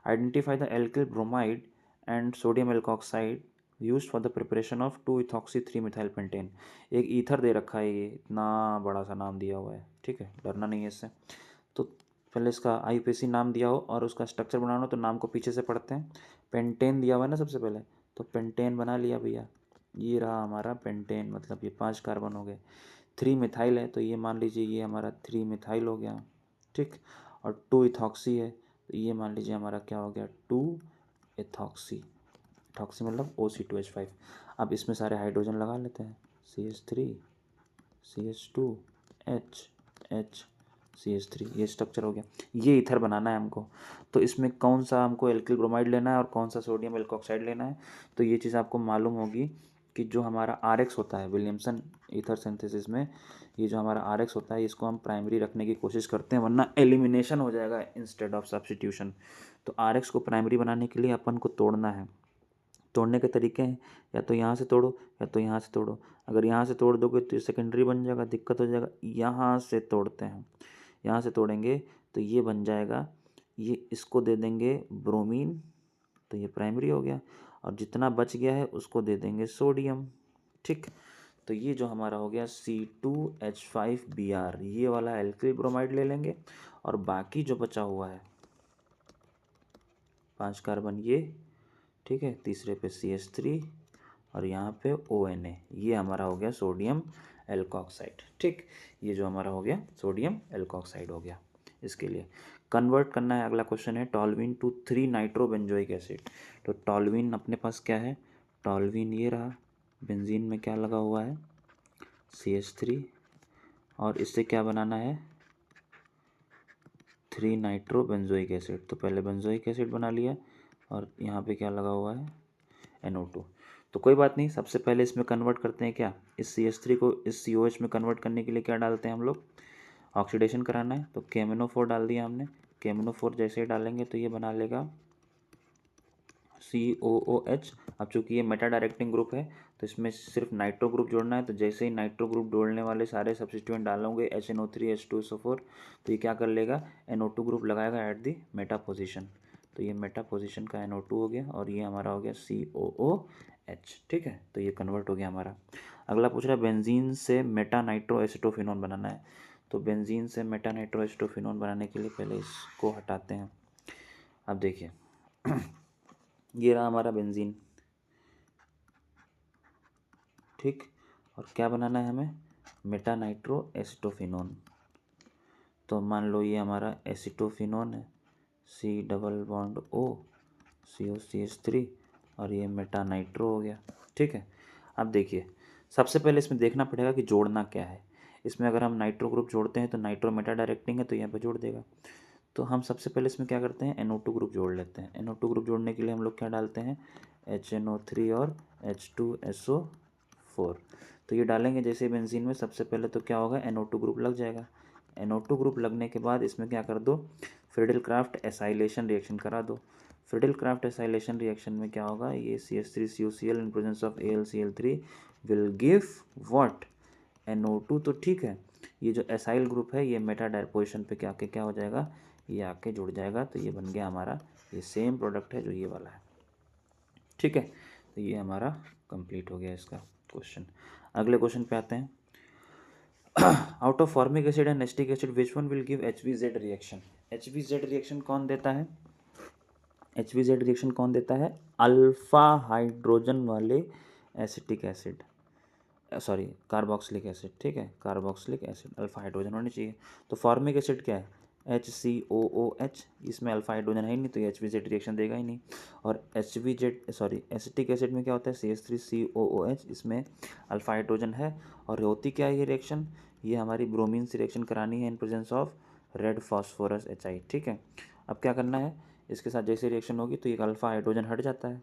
identify the alkyl bromide and sodium alkoxide use for the preparation of 2-ethoxy-3-methyl pentane. एक ईथर दे रखा है, ये इतना बड़ा सा नाम दिया हुआ है। ठीक है, डरना नहीं है इससे। तो पहले इसका IUPAC नाम दिया हो और उसका स्ट्रक्चर बनाना हो तो नाम को पीछे से पढ़ते हैं। पेंटेन दिया हुआ है ना सबसे पहले, तो पेंटेन बना लिया भैया, ये रहा हमारा पेंटेन, मतलब ये 5 कार्बन हो गए। 3 मिथाइल है तो ये मान लीजिए ये हमारा 3 मिथाइल हो गया। ठीक, और 2 इथॉक्सी है तो ये मान लीजिए हमारा क्या हो गया, 2 इथॉक्सी। इथॉक्सी मतलब OC2H5। अब इसमें सारे हाइड्रोजन लगा लेते हैं, CH3 CH2 H H CH3, ये स्ट्रक्चर हो गया। ये ईथर बनाना है हमको, तो इसमें कौन सा हमको एल्किल ब्रोमाइड लेना है और कौन सा सोडियम एल्कोक्साइड लेना है। तो ये चीज़ आपको मालूम होगी कि जो हमारा RX होता है विलियमसन ईथर सिंथेसिस में, ये जो हमारा RX होता है इसको हम प्राइमरी रखने की कोशिश करते हैं, वरना एलिमिनेशन हो जाएगा इंस्टेड ऑफ सब्स्टिट्यूशन। तो RX को प्राइमरी बनाने के लिए अपन को तोड़ना है। तोड़ने के तरीके हैं, या तो यहाँ से तोड़ो या तो यहाँ से तोड़ो। अगर यहाँ से तोड़ दोगे तो ये सेकेंडरी बन जाएगा, दिक्कत हो जाएगा। यहाँ से तोड़ते हैं, यहाँ से तोड़ेंगे तो ये बन जाएगा, ये इसको दे देंगे ब्रोमीन, तो ये प्राइमरी हो गया, और जितना बच गया है उसको दे देंगे सोडियम। ठीक, तो ये जो हमारा हो गया C2H5Br, ये वाला एल्किल ब्रोमाइड ले लेंगे, और बाकी जो बचा हुआ है 5 कार्बन ये, ठीक है, तीसरे पे CH3 और यहाँ पे ONA, ये हमारा हो गया सोडियम एल्कोक्साइड। ठीक, ये जो हमारा हो गया सोडियम एल्कोक्साइड हो गया। इसके लिए कन्वर्ट करना है। अगला क्वेश्चन है टॉल्यूइन टू 3 नाइट्रोबेंजोइक एसिड। तो टॉल्यूइन अपने पास क्या है, टॉल्यूइन ये रहा, बेंजीन में क्या लगा हुआ है CH3, और इससे क्या बनाना है 3 नाइट्रोबेंजोइक एसिड। तो पहले बेंजोइक एसिड बना लिया और यहाँ पे क्या लगा हुआ है NO2। तो कोई बात नहीं, सबसे पहले इसमें कन्वर्ट करते हैं क्या, इस CH3 को इस COH में कन्वर्ट करने के लिए क्या डालते हैं हम लोग, ऑक्सीडेशन कराना है। तो KMnO4 डाल दिया हमने। KMnO4 जैसे ही डालेंगे तो ये बना लेगा COOH। अब चूंकि ये मेटा डायरेक्टिंग ग्रुप है तो इसमें सिर्फ नाइट्रो ग्रुप जोड़ना है। तो जैसे ही नाइट्रो ग्रुप जोड़ने वाले सारे सब्स्टिट्यूएंट डालोगे HNO3 H2SO4, तो ये क्या कर लेगा NO2 ग्रुप लगाएगा एट दी मेटा पोजीशन। तो ये मेटा पोजीशन का NO2 हो गया और ये हमारा हो गया COOH। ठीक है, तो ये कन्वर्ट हो गया हमारा। अगला पूछ रहा है बेंजीन से मेटा नाइट्रो एसिटोफिनोन बनाना है। तो बेंजीन से मेटा नाइट्रो एसिटोफिनोन बनाने के लिए पहले इसको हटाते हैं। अब देखिए ये रहा हमारा बेंजीन, ठीक, और क्या बनाना है हमें मेटा नाइट्रो एसिटोफिनोन। तो मान लो ये हमारा एसिटोफिनोन है, C+O COCH3, और ये मेटा नाइट्रो हो गया। ठीक है, अब देखिए सबसे पहले इसमें देखना पड़ेगा कि जोड़ना क्या है। इसमें अगर हम नाइट्रो ग्रुप जोड़ते हैं तो नाइट्रो मेटा डायरेक्टिंग है तो यहाँ पे जोड़ देगा। तो हम सबसे पहले इसमें क्या करते हैं NO2 ग्रुप जोड़ लेते हैं। NO2 ग्रुप जोड़ने के लिए हम लोग क्या डालते हैं HNO3 और H2SO4। तो ये डालेंगे जैसे बेंजीन में, सबसे पहले तो क्या होगा NO2 ग्रुप लग जाएगा। NO2 ग्रुप लगने के बाद इसमें क्या कर दो फ्रीडल क्राफ्ट एसाइलेशन रिएक्शन करा दो। फ्रीडल क्राफ्ट एसाइलेशन रिएक्शन में क्या होगा, ये CH3CuCl in presence of AlCl3 will give what NO2। तो ठीक है, ये जो एसाइल ग्रुप है ये मेटा पोजिशन पे क्या आके क्या हो जाएगा, ये आके जुड़ जाएगा। तो ये बन गया हमारा, ये सेम प्रोडक्ट है जो ये वाला है। ठीक है, तो ये हमारा कंप्लीट हो गया इसका क्वेश्चन। अगले क्वेश्चन पे आते हैं। Out of formic acid and acetic acid which one will give HVZ reaction. HVZ reaction कौन देता है, HVZ रिएक्शन कौन देता है, अल्फा हाइड्रोजन वाले acetic acid, sorry carboxylic acid. ठीक है, कार्बोक्सिलिक एसिड अल्फा हाइड्रोजन होनी चाहिए। तो फॉर्मिक एसिड क्या है HCOOH, इसमें अल्फा हाइड्रोजन है ही नहीं तो HVZ रिएक्शन देगा ही नहीं। और एसिटिक एसिड में क्या होता है CH3COOH, इसमें अल्फा हाइड्रोजन है। और होती क्या है ये रिएक्शन, ये हमारी ब्रोमीन से रिएक्शन करानी है इन presence of red phosphorus HI। ठीक है, अब क्या करना है, इसके साथ जैसे रिएक्शन होगी तो ये अल्फा हाइड्रोजन हट जाता है,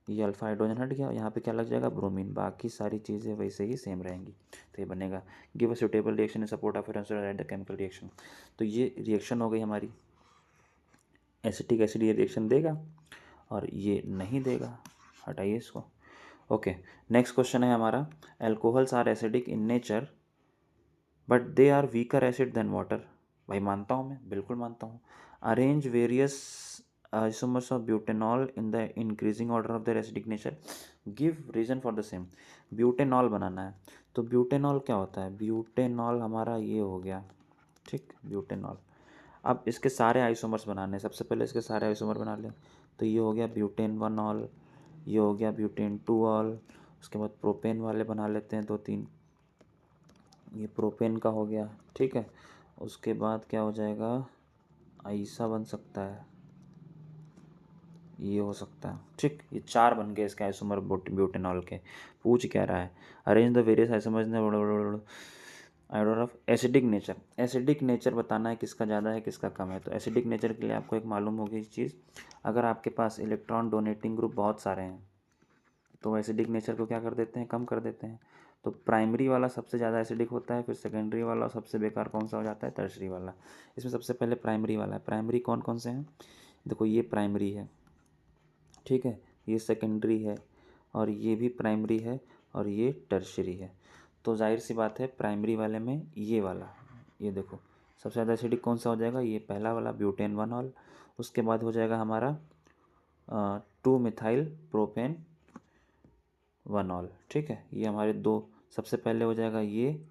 ये अल्फा हाइड्रोजन हट गया, यहाँ पे क्या लग जाएगा ब्रोमीन, बाकी सारी चीज़ें वैसे ही सेम रहेंगी। तो ये बनेगा give a suitable reaction in support of right the chemical reaction. तो ये रिएक्शन हो गई हमारी, एसिटिक एसिड ये रिएक्शन देगा और ये नहीं देगा, हटाइए इसको। ओके, नेक्स्ट क्वेश्चन है हमारा alcohols are acidic in nature but they are weaker acid than water. भाई मानता हूँ, मैं बिल्कुल मानता हूँ। Arrange various isomers of butanol in the increasing order of their acidic nature, give reason for the same। Butanol बनाना है, तो ब्यूटेनॉल क्या होता है, ब्यूटेनॉल हमारा ये हो गया, ठीक, ब्यूटेनॉल। अब इसके सारे आइसोमर्स बनाने हैं, सबसे पहले इसके सारे आइसोमर बना लें। तो ये हो गया ब्यूटेन 1ऑल, ये हो गया ब्यूटेन 2ऑल, उसके बाद प्रोपेन वाले बना लेते हैं 2-3, ये प्रोपेन का हो गया। ठीक है, उसके बाद क्या हो जाएगा, आइसा बन सकता है, ये हो सकता है। ठीक, ये 4 बन गए इसके आइसोमर ब्यूटेनॉल के। पूछ क्या रहा है, arrange the various isomers in order of acidic nature. Acidic nature बताना है किसका ज़्यादा है किसका कम है। तो एसिडिक नेचर के लिए आपको एक मालूम होगी इस चीज़, अगर आपके पास इलेक्ट्रॉन डोनेटिंग ग्रुप बहुत सारे हैं तो एसिडिक नेचर को क्या कर देते हैं, कम कर देते हैं। तो प्राइमरी वाला सबसे ज़्यादा एसिडिक होता है, फिर सेकेंडरी वाला सबसे बेकार कौन सा हो जाता है, टर्शरी वाला। इसमें सबसे पहले प्राइमरी वाला है। प्राइमरी कौन कौन से हैं, देखो ये प्राइमरी है, ठीक है, ये सेकेंडरी है, और ये भी प्राइमरी है, और ये टर्शरी है। तो जाहिर सी बात है प्राइमरी वाले में ये वाला, ये देखो सबसे ज़्यादा एसिडिक कौन सा हो जाएगा, ये पहला वाला ब्यूटेन 1ऑल। उसके बाद हो जाएगा हमारा 2 मिथाइल प्रोपेन 1ऑल। ठीक है, ये हमारे दो, सबसे पहले हो जाएगा ये,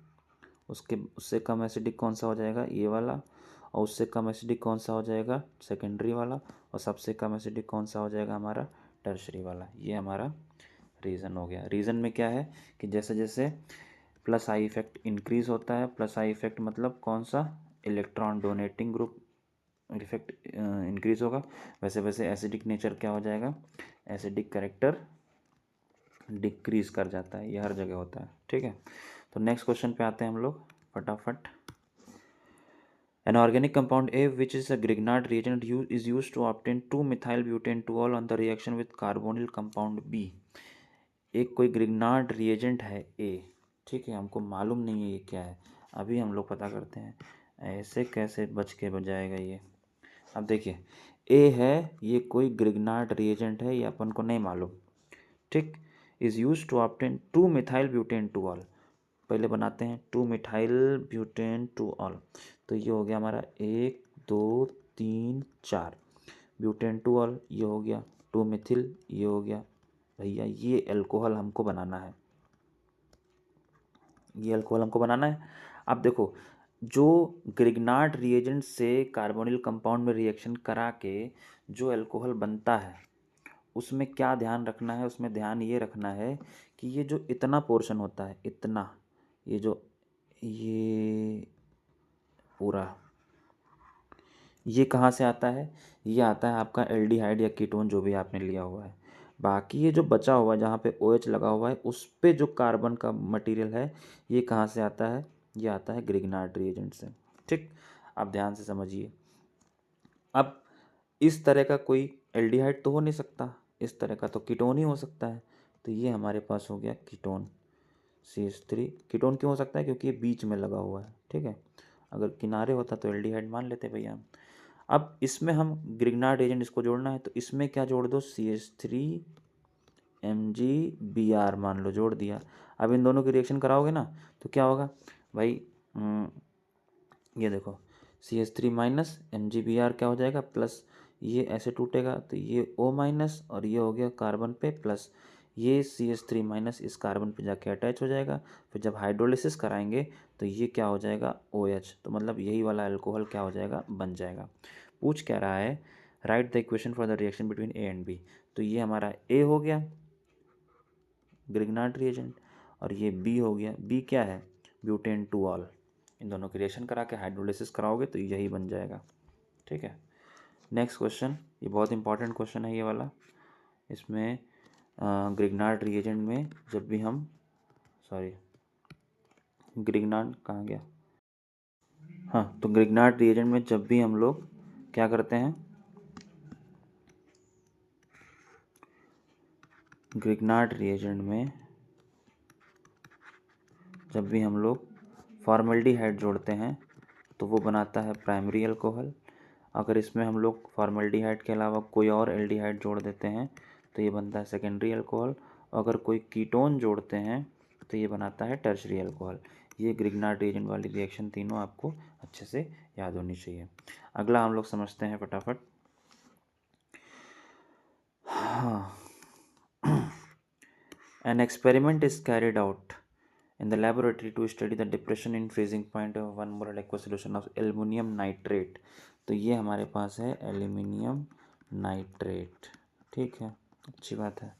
उससे कम एसिडिक कौन सा हो जाएगा, ये वाला, और उससे कम एसिडिक कौन सा हो जाएगा, सेकेंडरी वाला, और सबसे कम एसिडिक कौन सा हो जाएगा हमारा, टर्शरी वाला। ये हमारा रीज़न हो गया। रीज़न में क्या है कि जैसे जैसे प्लस आई इफेक्ट इंक्रीज़ होता है, प्लस आई इफेक्ट मतलब कौन सा, electron donating group effect increase होगा, वैसे वैसे एसिडिक नेचर क्या हो जाएगा, एसिडिक कैरेक्टर डिक्रीज कर जाता है। ये हर जगह होता है, ठीक है। तो नेक्स्ट क्वेश्चन पे आते हैं हम लोग फटाफट। An organic compound A, which is a Grignard reagent, is used to obtain 2-methyl butane 2-ol on the reaction with carbonyl compound B। एक कोई ग्रिग्नार्ड रिएजेंट है A, ठीक है, हमको मालूम नहीं है ये क्या है, अभी हम लोग पता करते हैं। ऐसे कैसे बच के बजाएगा ये। अब देखिए A है, ये कोई ग्रिग्नार्ड रिएजेंट है, ये अपन को नहीं मालूम, ठीक। Is use to obtain 2-methyl butane 2-ol। पहले बनाते हैं 2-methyl butane 2-ol। तो ये हो गया हमारा 1 2 3 4 ब्यूटेन 2-ol, ये हो गया 2-methyl, ये हो गया भैया, ये अल्कोहल हमको बनाना है, ये अल्कोहल हमको बनाना है। अब देखो जो ग्रिग्नार्ड रिएजेंट से कार्बोनिल कंपाउंड में रिएक्शन करा के जो अल्कोहल बनता है, उसमें क्या ध्यान रखना है, उसमें ध्यान ये रखना है कि ये जो इतना पोर्शन होता है, इतना, ये जो ये पूरा, ये कहाँ से आता है, ये आता है आपका एल्डिहाइड या कीटोन जो भी आपने लिया हुआ है। बाकी ये जो बचा हुआ है जहाँ पे OH लगा हुआ है, उस पे जो कार्बन का मटेरियल है, ये कहाँ से आता है, ये आता है ग्रिग्नार्ड रिएजेंट से, ठीक। आप ध्यान से समझिए। अब इस तरह का कोई एल्डिहाइड तो हो नहीं सकता, इस तरह का तो कीटोन ही हो सकता है। तो ये हमारे पास हो गया कीटोन CH3। कीटोन क्यों हो सकता है, क्योंकि ये बीच में लगा हुआ है, ठीक है। अगर किनारे होता तो एल्डिहाइड मान लेते भैया हम। अब इसमें हम ग्रिग्नार्ड एजेंट इसको जोड़ना है, तो इसमें क्या जोड़ दो, CH3 MgBr मान लो, जोड़ दिया। अब इन दोनों की रिएक्शन कराओगे ना, तो क्या होगा भाई, ये देखो CH3 माइनस MgBr क्या हो जाएगा, प्लस, ये ऐसे टूटेगा तो ये O माइनस, और ये हो गया कार्बन पे प्लस, ये CH3 माइनस इस कार्बन पे जाके अटैच हो जाएगा। फिर जब हाइड्रोलिसिस कराएंगे तो ये क्या हो जाएगा, OH। तो मतलब यही वाला अल्कोहल क्या हो जाएगा, बन जाएगा। पूछ क्या रहा है, right the equation for the reaction between A and B। तो ये हमारा A हो गया ग्रिग्नार्ड रिएजेंट, और ये B हो गया, B क्या है, ब्यूटेन 2-ol। इन दोनों की रिएक्शन करा के हाइड्रोलिसिस कराओगे तो यही बन जाएगा, ठीक है। नेक्स्ट क्वेश्चन, ये बहुत इंपॉर्टेंट क्वेश्चन है ये वाला। इसमें ग्रिग्नार्ड रिएजेंट में जब भी हम, सॉरी ग्रिग्नार्ड कहाँ गया, हाँ, तो ग्रिग्नार्ड रिएजेंट में जब भी हम लोग क्या करते हैं, ग्रिग्नार्ड रिएजेंट में जब भी हम लोग फॉर्मल्डिहाइड जोड़ते हैं तो वो बनाता है प्राइमरी अल्कोहल। अगर इसमें हम लोग फॉर्मल्डिहाइड के अलावा कोई और एल्डिहाइड जोड़ देते हैं तो ये बनता है सेकेंडरी अल्कोहल। अगर कोई कीटोन जोड़ते हैं तो ये बनाता है टर्शरी अल्कोहल। ये ग्रिग्नार्ड रिएजेंट वाली रिएक्शन तीनों आपको अच्छे से याद होनी चाहिए। अगला हम लोग समझते हैं फटाफट। हाँ, An experiment is carried out in the laboratory to study the depression in freezing point of 1 molar aqueous solution of aluminum nitrate। तो ये हमारे पास है एल्यूमिनियम नाइट्रेट, ठीक है, अच्छी बात है।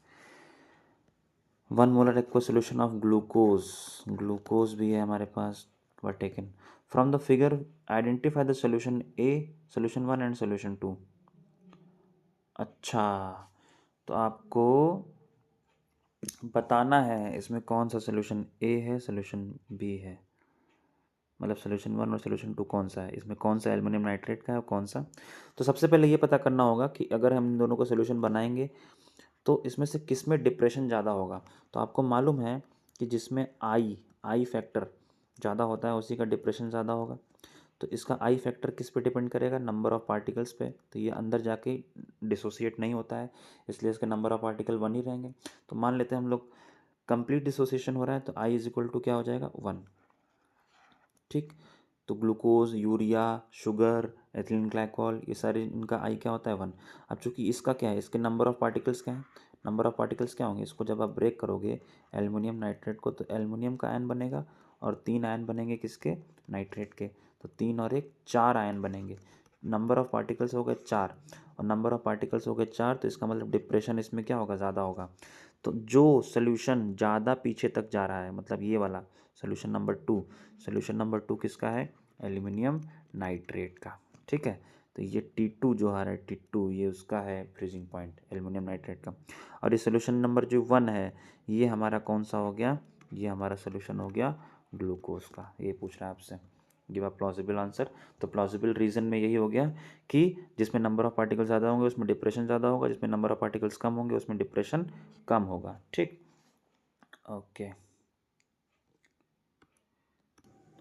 1 molar aqueous solution of glucose, glucose भी है हमारे पास, were taken from the figure. Identify the solution A, solution 1 and solution 2। अच्छा, तो आपको बताना है इसमें कौन सा सोल्यूशन A है, सोल्यूशन B है, मतलब सोल्यूशन 1 और सोल्यूशन 2 कौन सा है, इसमें कौन सा एल्युमिनियम नाइट्रेट का है और कौन सा। तो सबसे पहले ये पता करना होगा कि अगर हम इन दोनों को सोल्यूशन बनाएंगे तो इसमें से किस में डिप्रेशन ज़्यादा होगा। तो आपको मालूम है कि जिसमें आई फैक्टर ज़्यादा होता है उसी का डिप्रेशन ज़्यादा होगा। तो इसका आई फैक्टर किस पे डिपेंड करेगा, नंबर ऑफ़ पार्टिकल्स पे। तो ये अंदर जाके डिसोसिएट नहीं होता है, इसलिए इसके नंबर ऑफ़ पार्टिकल 1 ही रहेंगे। तो मान लेते हैं हम लोग कंप्लीट डिसोसिएशन हो रहा है तो आई इज इक्वल टू क्या हो जाएगा, 1, ठीक। तो glucose, urea, sugar, ethylene glycol, ये सारे इनका आई क्या होता है, 1। अब चूंकि इसका क्या है, इसके नंबर ऑफ़ पार्टिकल्स क्या है, नंबर ऑफ़ पार्टिकल्स क्या होंगे, इसको जब आप ब्रेक करोगे एल्युमिनियम नाइट्रेट को तो एल्युमिनियम का आयन बनेगा और 3 आयन बनेंगे किसके, नाइट्रेट के। तो 3 और 1 4 आयन बनेंगे। नंबर ऑफ़ पार्टिकल्स हो गए 4 और नंबर ऑफ़ पार्टिकल्स हो गए 4, तो इसका मतलब डिप्रेशन इसमें क्या होगा, ज़्यादा होगा। तो जो सोल्यूशन ज़्यादा पीछे तक जा रहा है, मतलब ये वाला सोल्यूशन नंबर 2, सोल्यूशन नंबर 2 किसका है, एल्युमिनियम नाइट्रेट का। ठीक है, तो ये T2 जो आ रहा है T2 ये उसका है फ्रीजिंग पॉइंट एल्युमिनियम नाइट्रेट का। और ये सोल्यूशन नंबर जो 1 है ये हमारा कौन सा हो गया, ये हमारा सोल्यूशन हो गया ग्लूकोज का। ये पूछ रहा है आपसे, गिव अ प्लॉजिबल आंसर। तो प्लॉजिबल रीज़न में यही हो गया कि जिसमें नंबर ऑफ पार्टिकल्स ज़्यादा होंगे उसमें डिप्रेशन ज़्यादा होगा, जिसमें नंबर ऑफ पार्टिकल्स कम होंगे उसमें डिप्रेशन कम होगा। ठीक, ओके।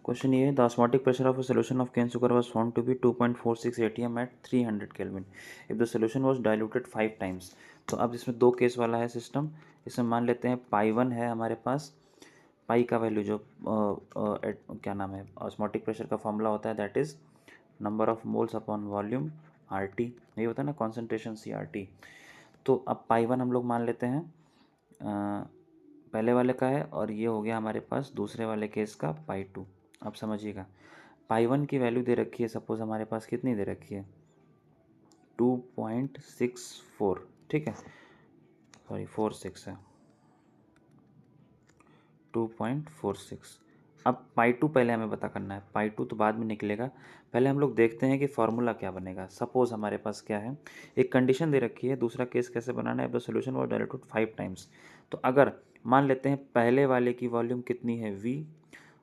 क्वेश्चन ये है, the osmotic pressure of a solution of cane sugar was found to be 2.46 atm at 300 kelvin if the solution was diluted 5 times. तो अब इसमें दो केस वाला है सिस्टम। इसमें मान लेते हैं पाई 1 है हमारे पास, पाई का वैल्यू जो क्या नाम है ऑस्मोटिक प्रेशर का फॉर्मूला होता है that is number of moles upon volume R T, यही होता है ना कॉन्सेंट्रेशन सी आर टी। तो अब पाई 1 हम लोग मान लेते हैं पहले वाले का है, और ये हो गया हमारे पास दूसरे वाले केस का पाई 2। अब समझिएगा, पाई 1 की वैल्यू दे रखी है सपोज हमारे पास, कितनी दे रखी है 2.64, ठीक है, सॉरी 46 है 2.46। अब पाई 2 पहले हमें पता करना है, पाई 2 तो बाद में निकलेगा, पहले हम लोग देखते हैं कि फार्मूला क्या बनेगा। सपोज हमारे पास क्या है, एक कंडीशन दे रखी है, दूसरा केस कैसे बनाना है, the solution was diluted 5 times. तो अगर मान लेते हैं पहले वाले की वॉल्यूम कितनी है V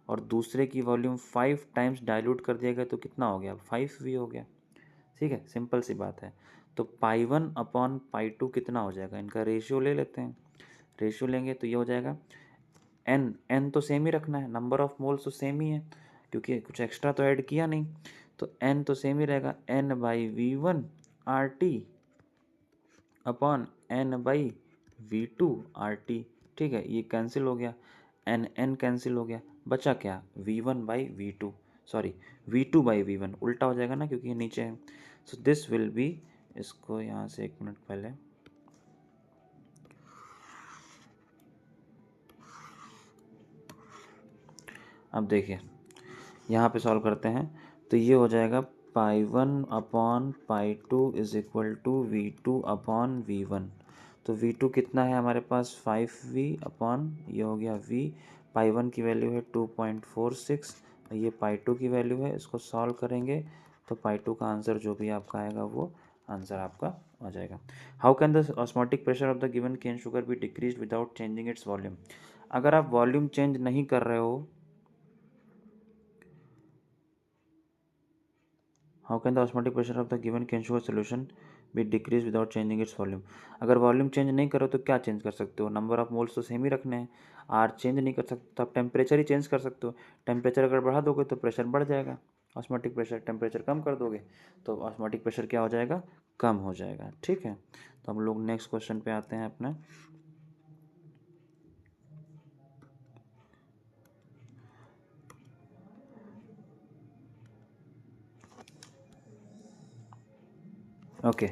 और दूसरे की वॉल्यूम 5 टाइम्स डाइल्यूट कर दिया गया तो कितना हो गया 5V हो गया। ठीक है, सिंपल सी बात है। तो पाई 1 अपॉन पाई 2 कितना हो जाएगा, इनका रेशियो ले लेते हैं। रेशियो लेंगे तो ये हो जाएगा एन तो सेम ही रखना है, नंबर ऑफ मोल्स तो सेम ही है क्योंकि कुछ एक्स्ट्रा तो ऐड किया नहीं, तो एन तो सेम ही रहेगा, N/V1 RT upon N/V2 RT। ठीक है, ये कैंसिल हो गया, एन कैंसिल हो गया, बचा क्या V1/V2, सॉरी V2/V1 उल्टा हो जाएगा ना क्योंकि ये नीचे है। सो दिस विल बी, इसको यहाँ से 1 मिनट पहले, अब देखिए यहाँ पे सॉल्व करते हैं तो ये हो जाएगा pi 1 upon pi 2 is equal to V2 upon V1। तो V2 कितना है हमारे पास 5V अपॉन ये हो गया V। पाई 1 की वैल्यू है 2.46, ये पाई 2 की वैल्यू है, इसको सॉल्व करेंगे तो पाई 2 का आंसर जो भी आपका आएगा वो आंसर आपका आ जाएगा। How can the osmotic pressure of the given cane sugar be decrease without changing its volume. अगर आप वॉल्यूम चेंज नहीं कर रहे हो, how can the osmotic pressure of the given cane sugar solution be decrease without changing its volume. अगर volume change नहीं करो तो क्या चेंज कर सकते हो, नंबर ऑफ मोल्स तो सेम ही रखने हैं, आर चेंज नहीं कर सकते तो आप टेम्परेचर ही चेंज कर सकते हो। टेम्परेचर अगर बढ़ा दोगे तो प्रेशर बढ़ जाएगा, ऑस्मोटिक प्रेशर, टेम्परेचर कम कर दोगे तो ऑस्मोटिक प्रेशर क्या हो जाएगा, कम हो जाएगा। ठीक है, तो हम लोग नेक्स्ट क्वेश्चन पे आते हैं अपना। ओके,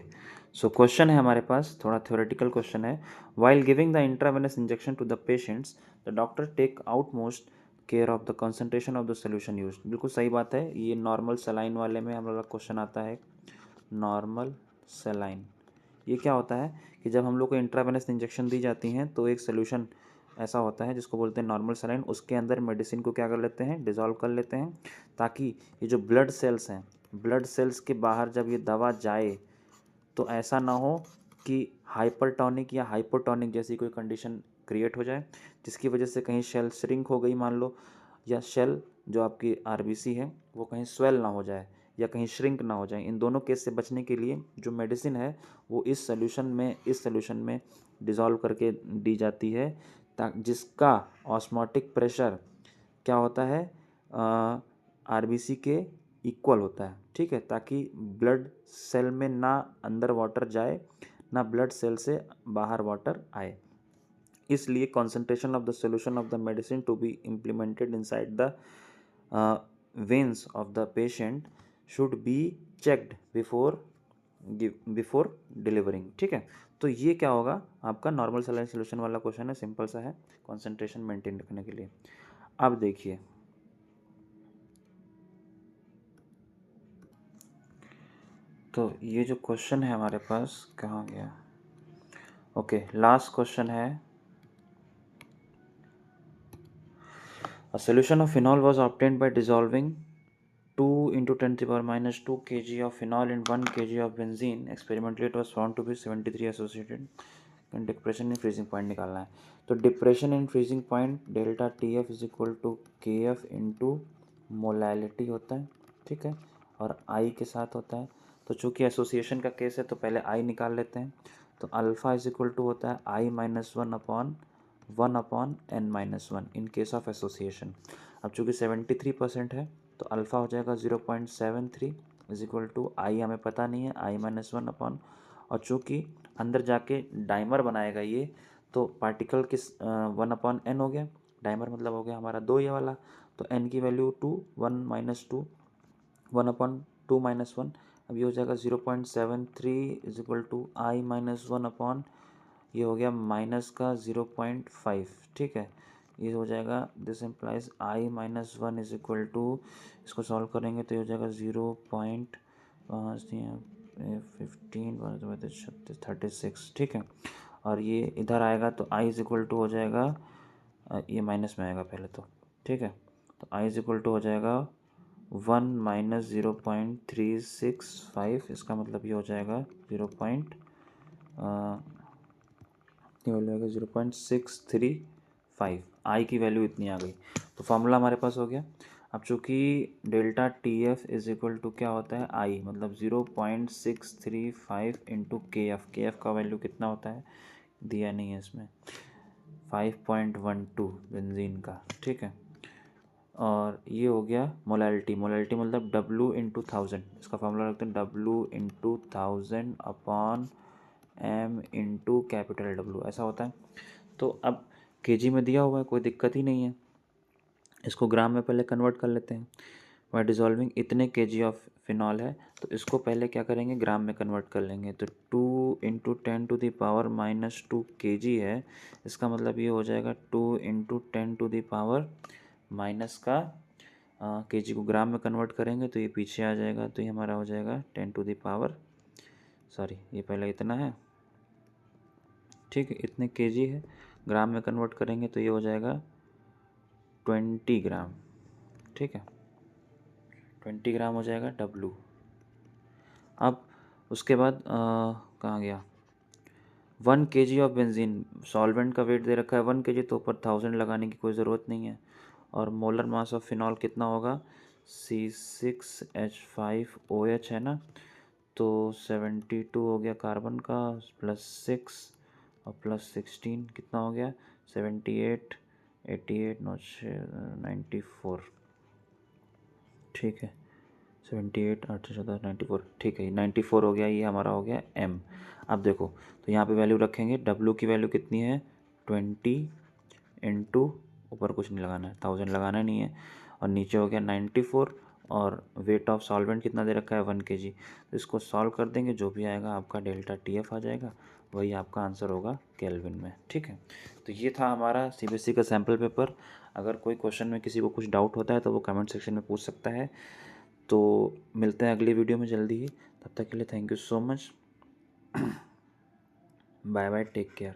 सो क्वेश्चन है हमारे पास, थोड़ा थ्योरेटिकल क्वेश्चन है। While giving the intravenous injection to the patients the doctor take out most care of the concentration of the solution use. बिल्कुल सही बात है, ये नॉर्मल सलाइन वाले में हम लोग क्वेश्चन आता है, नॉर्मल सलाइन। ये क्या होता है कि जब हम लोग को इंट्रावेनस इंजेक्शन दी जाती हैं तो एक सोल्यूशन ऐसा होता है जिसको बोलते हैं नॉर्मल सलाइन, उसके अंदर मेडिसिन को क्या कर लेते हैं, डिज़ोल्व कर लेते हैं, ताकि ये जो ब्लड सेल्स हैं, ब्लड सेल्स के बाहर जब ये दवा जाए तो ऐसा ना हो कि हाइपरटोनिक या हाइपोटोनिक जैसी कोई कंडीशन क्रिएट हो जाए जिसकी वजह से कहीं सेल श्रिंक हो गई मान लो, या सेल जो आपकी आरबीसी है वो कहीं स्वेल ना हो जाए या कहीं श्रिंक ना हो जाए। इन दोनों केस से बचने के लिए जो मेडिसिन है वो इस सोल्यूशन में डिज़ोल्व करके दी जाती है, जिसका ऑस्मोटिक प्रेशर क्या होता है आरबीसी के इक्वल होता है। ठीक है, ताकि ब्लड सेल में ना अंदर वाटर जाए ना ब्लड सेल से बाहर वाटर आए। इसलिए concentration of the solution of the medicine to be implemented inside the veins of the patient should be checked before delivering. ठीक है, तो ये क्या होगा आपका नॉर्मल सलाइन सोल्यूशन वाला क्वेश्चन है, सिंपल सा है कॉन्सेंट्रेशन मेंटेन रखने के लिए। अब देखिए, तो ये जो क्वेश्चन है हमारे पास कहाँ गया, ओके लास्ट क्वेश्चन है, अ solution of phenol was obtained by dissolving 2 into 10⁻⁻2 kg of phenol and 1 kg of benzene experimentally it was found to be 73 associated and depression in freezing point निकालना है। तो depression in freezing point delta T F is equal to K F into molality होता है, ठीक है, और आई के साथ होता है। तो चूंकि एसोसिएशन का केस है तो पहले आई निकाल लेते हैं। तो अल्फ़ा इज इक्वल टू होता है i minus one upon n minus one in case of association. अब चूँकि 73% है तो अल्फ़ा हो जाएगा 0.73 इज इक्वल टू आई हमें पता नहीं है आई माइनस वन अपॉन, और चूँकि अंदर जाके डाइमर बनाएगा ये तो पार्टिकल किस 1/n हो गया, डाइमर मतलब हो गया हमारा 2 ये वाला। तो n की वैल्यू 2 1 माइनस 2 1/2 माइनस 1, अब ये हो जाएगा 0.73 is equal to I minus one upon ये हो गया माइनस का 0.5, ठीक है। ये हो जाएगा this implies I minus one is equal to, इसको सॉल्व करेंगे तो ये हो जाएगा 0.15 ठीक है। और ये इधर आएगा तो आई इज इक्वल टू हो जाएगा ये माइनस में आएगा पहले तो, ठीक है। तो आई इज इक्वल टू हो जाएगा 1 माइनस 0.365, इसका मतलब ये हो जाएगा 0.635, आई की वैल्यू इतनी आ गई। तो फार्मूला हमारे पास हो गया। अब चूँकि delta T F is equal to क्या होता है आई, मतलब 0.635 इंटू के एफ का वैल्यू कितना होता है दिया नहीं है इसमें, 5.12 बेंजीन का, ठीक है। और ये हो गया मोलैलिटी मतलब W इंटू 1000, इसका फार्मूला रखते हैं W into 1000 upon M into capital W, ऐसा होता है। तो अब केजी में दिया हुआ है, कोई दिक्कत ही नहीं है। इसको ग्राम में पहले कन्वर्ट कर लेते हैं। वाई डिजॉल्विंग इतने केजी ऑफ फिनॉल है तो इसको पहले क्या करेंगे ग्राम में कन्वर्ट कर लेंगे। तो 2 इंटू 10⁻⁻2 kg है, इसका मतलब ये हो जाएगा 2 इंटू 10⁻⁻, माइनस का केजी को ग्राम में कन्वर्ट करेंगे तो ये पीछे आ जाएगा, तो ये हमारा हो जाएगा 10⁻, सॉरी ये पहले इतना है, ठीक है, इतने केजी है, ग्राम में कन्वर्ट करेंगे तो ये हो जाएगा 20 ग्राम, ठीक है, 20 ग्राम हो जाएगा W। अब उसके बाद कहाँ गया 1 kg ऑफ बेंजीन, सॉल्वेंट का वेट दे रखा है 1 kg, तो ऊपर 1000 लगाने की कोई ज़रूरत नहीं है। और मोलर मास ऑफ फिनॉल कितना होगा C6H5OH है ना, तो 72 हो गया कार्बन का, प्लस 6 और प्लस 16 कितना हो गया 78 88 94, ठीक है, 78 8 14 94, ठीक है 94 हो गया, ये हमारा हो गया M। अब देखो तो यहाँ पे वैल्यू रखेंगे, W की वैल्यू कितनी है 20 इंटू ऊपर कुछ नहीं लगाना है 1000 लगाना नहीं है, और नीचे हो गया 94, और वेट ऑफ सॉल्वेंट कितना दे रखा है 1 kg। तो इसको सॉल्व कर देंगे, जो भी आएगा आपका डेल्टा TF आ जाएगा, वही आपका आंसर होगा केल्विन में, ठीक है। तो ये था हमारा CBSE का सैम्पल पेपर। अगर कोई क्वेश्चन में किसी को कुछ डाउट होता है तो वो कमेंट सेक्शन में पूछ सकता है। तो मिलते हैं अगली वीडियो में जल्दी ही, तब तक के लिए thank you so much, bye bye, take care.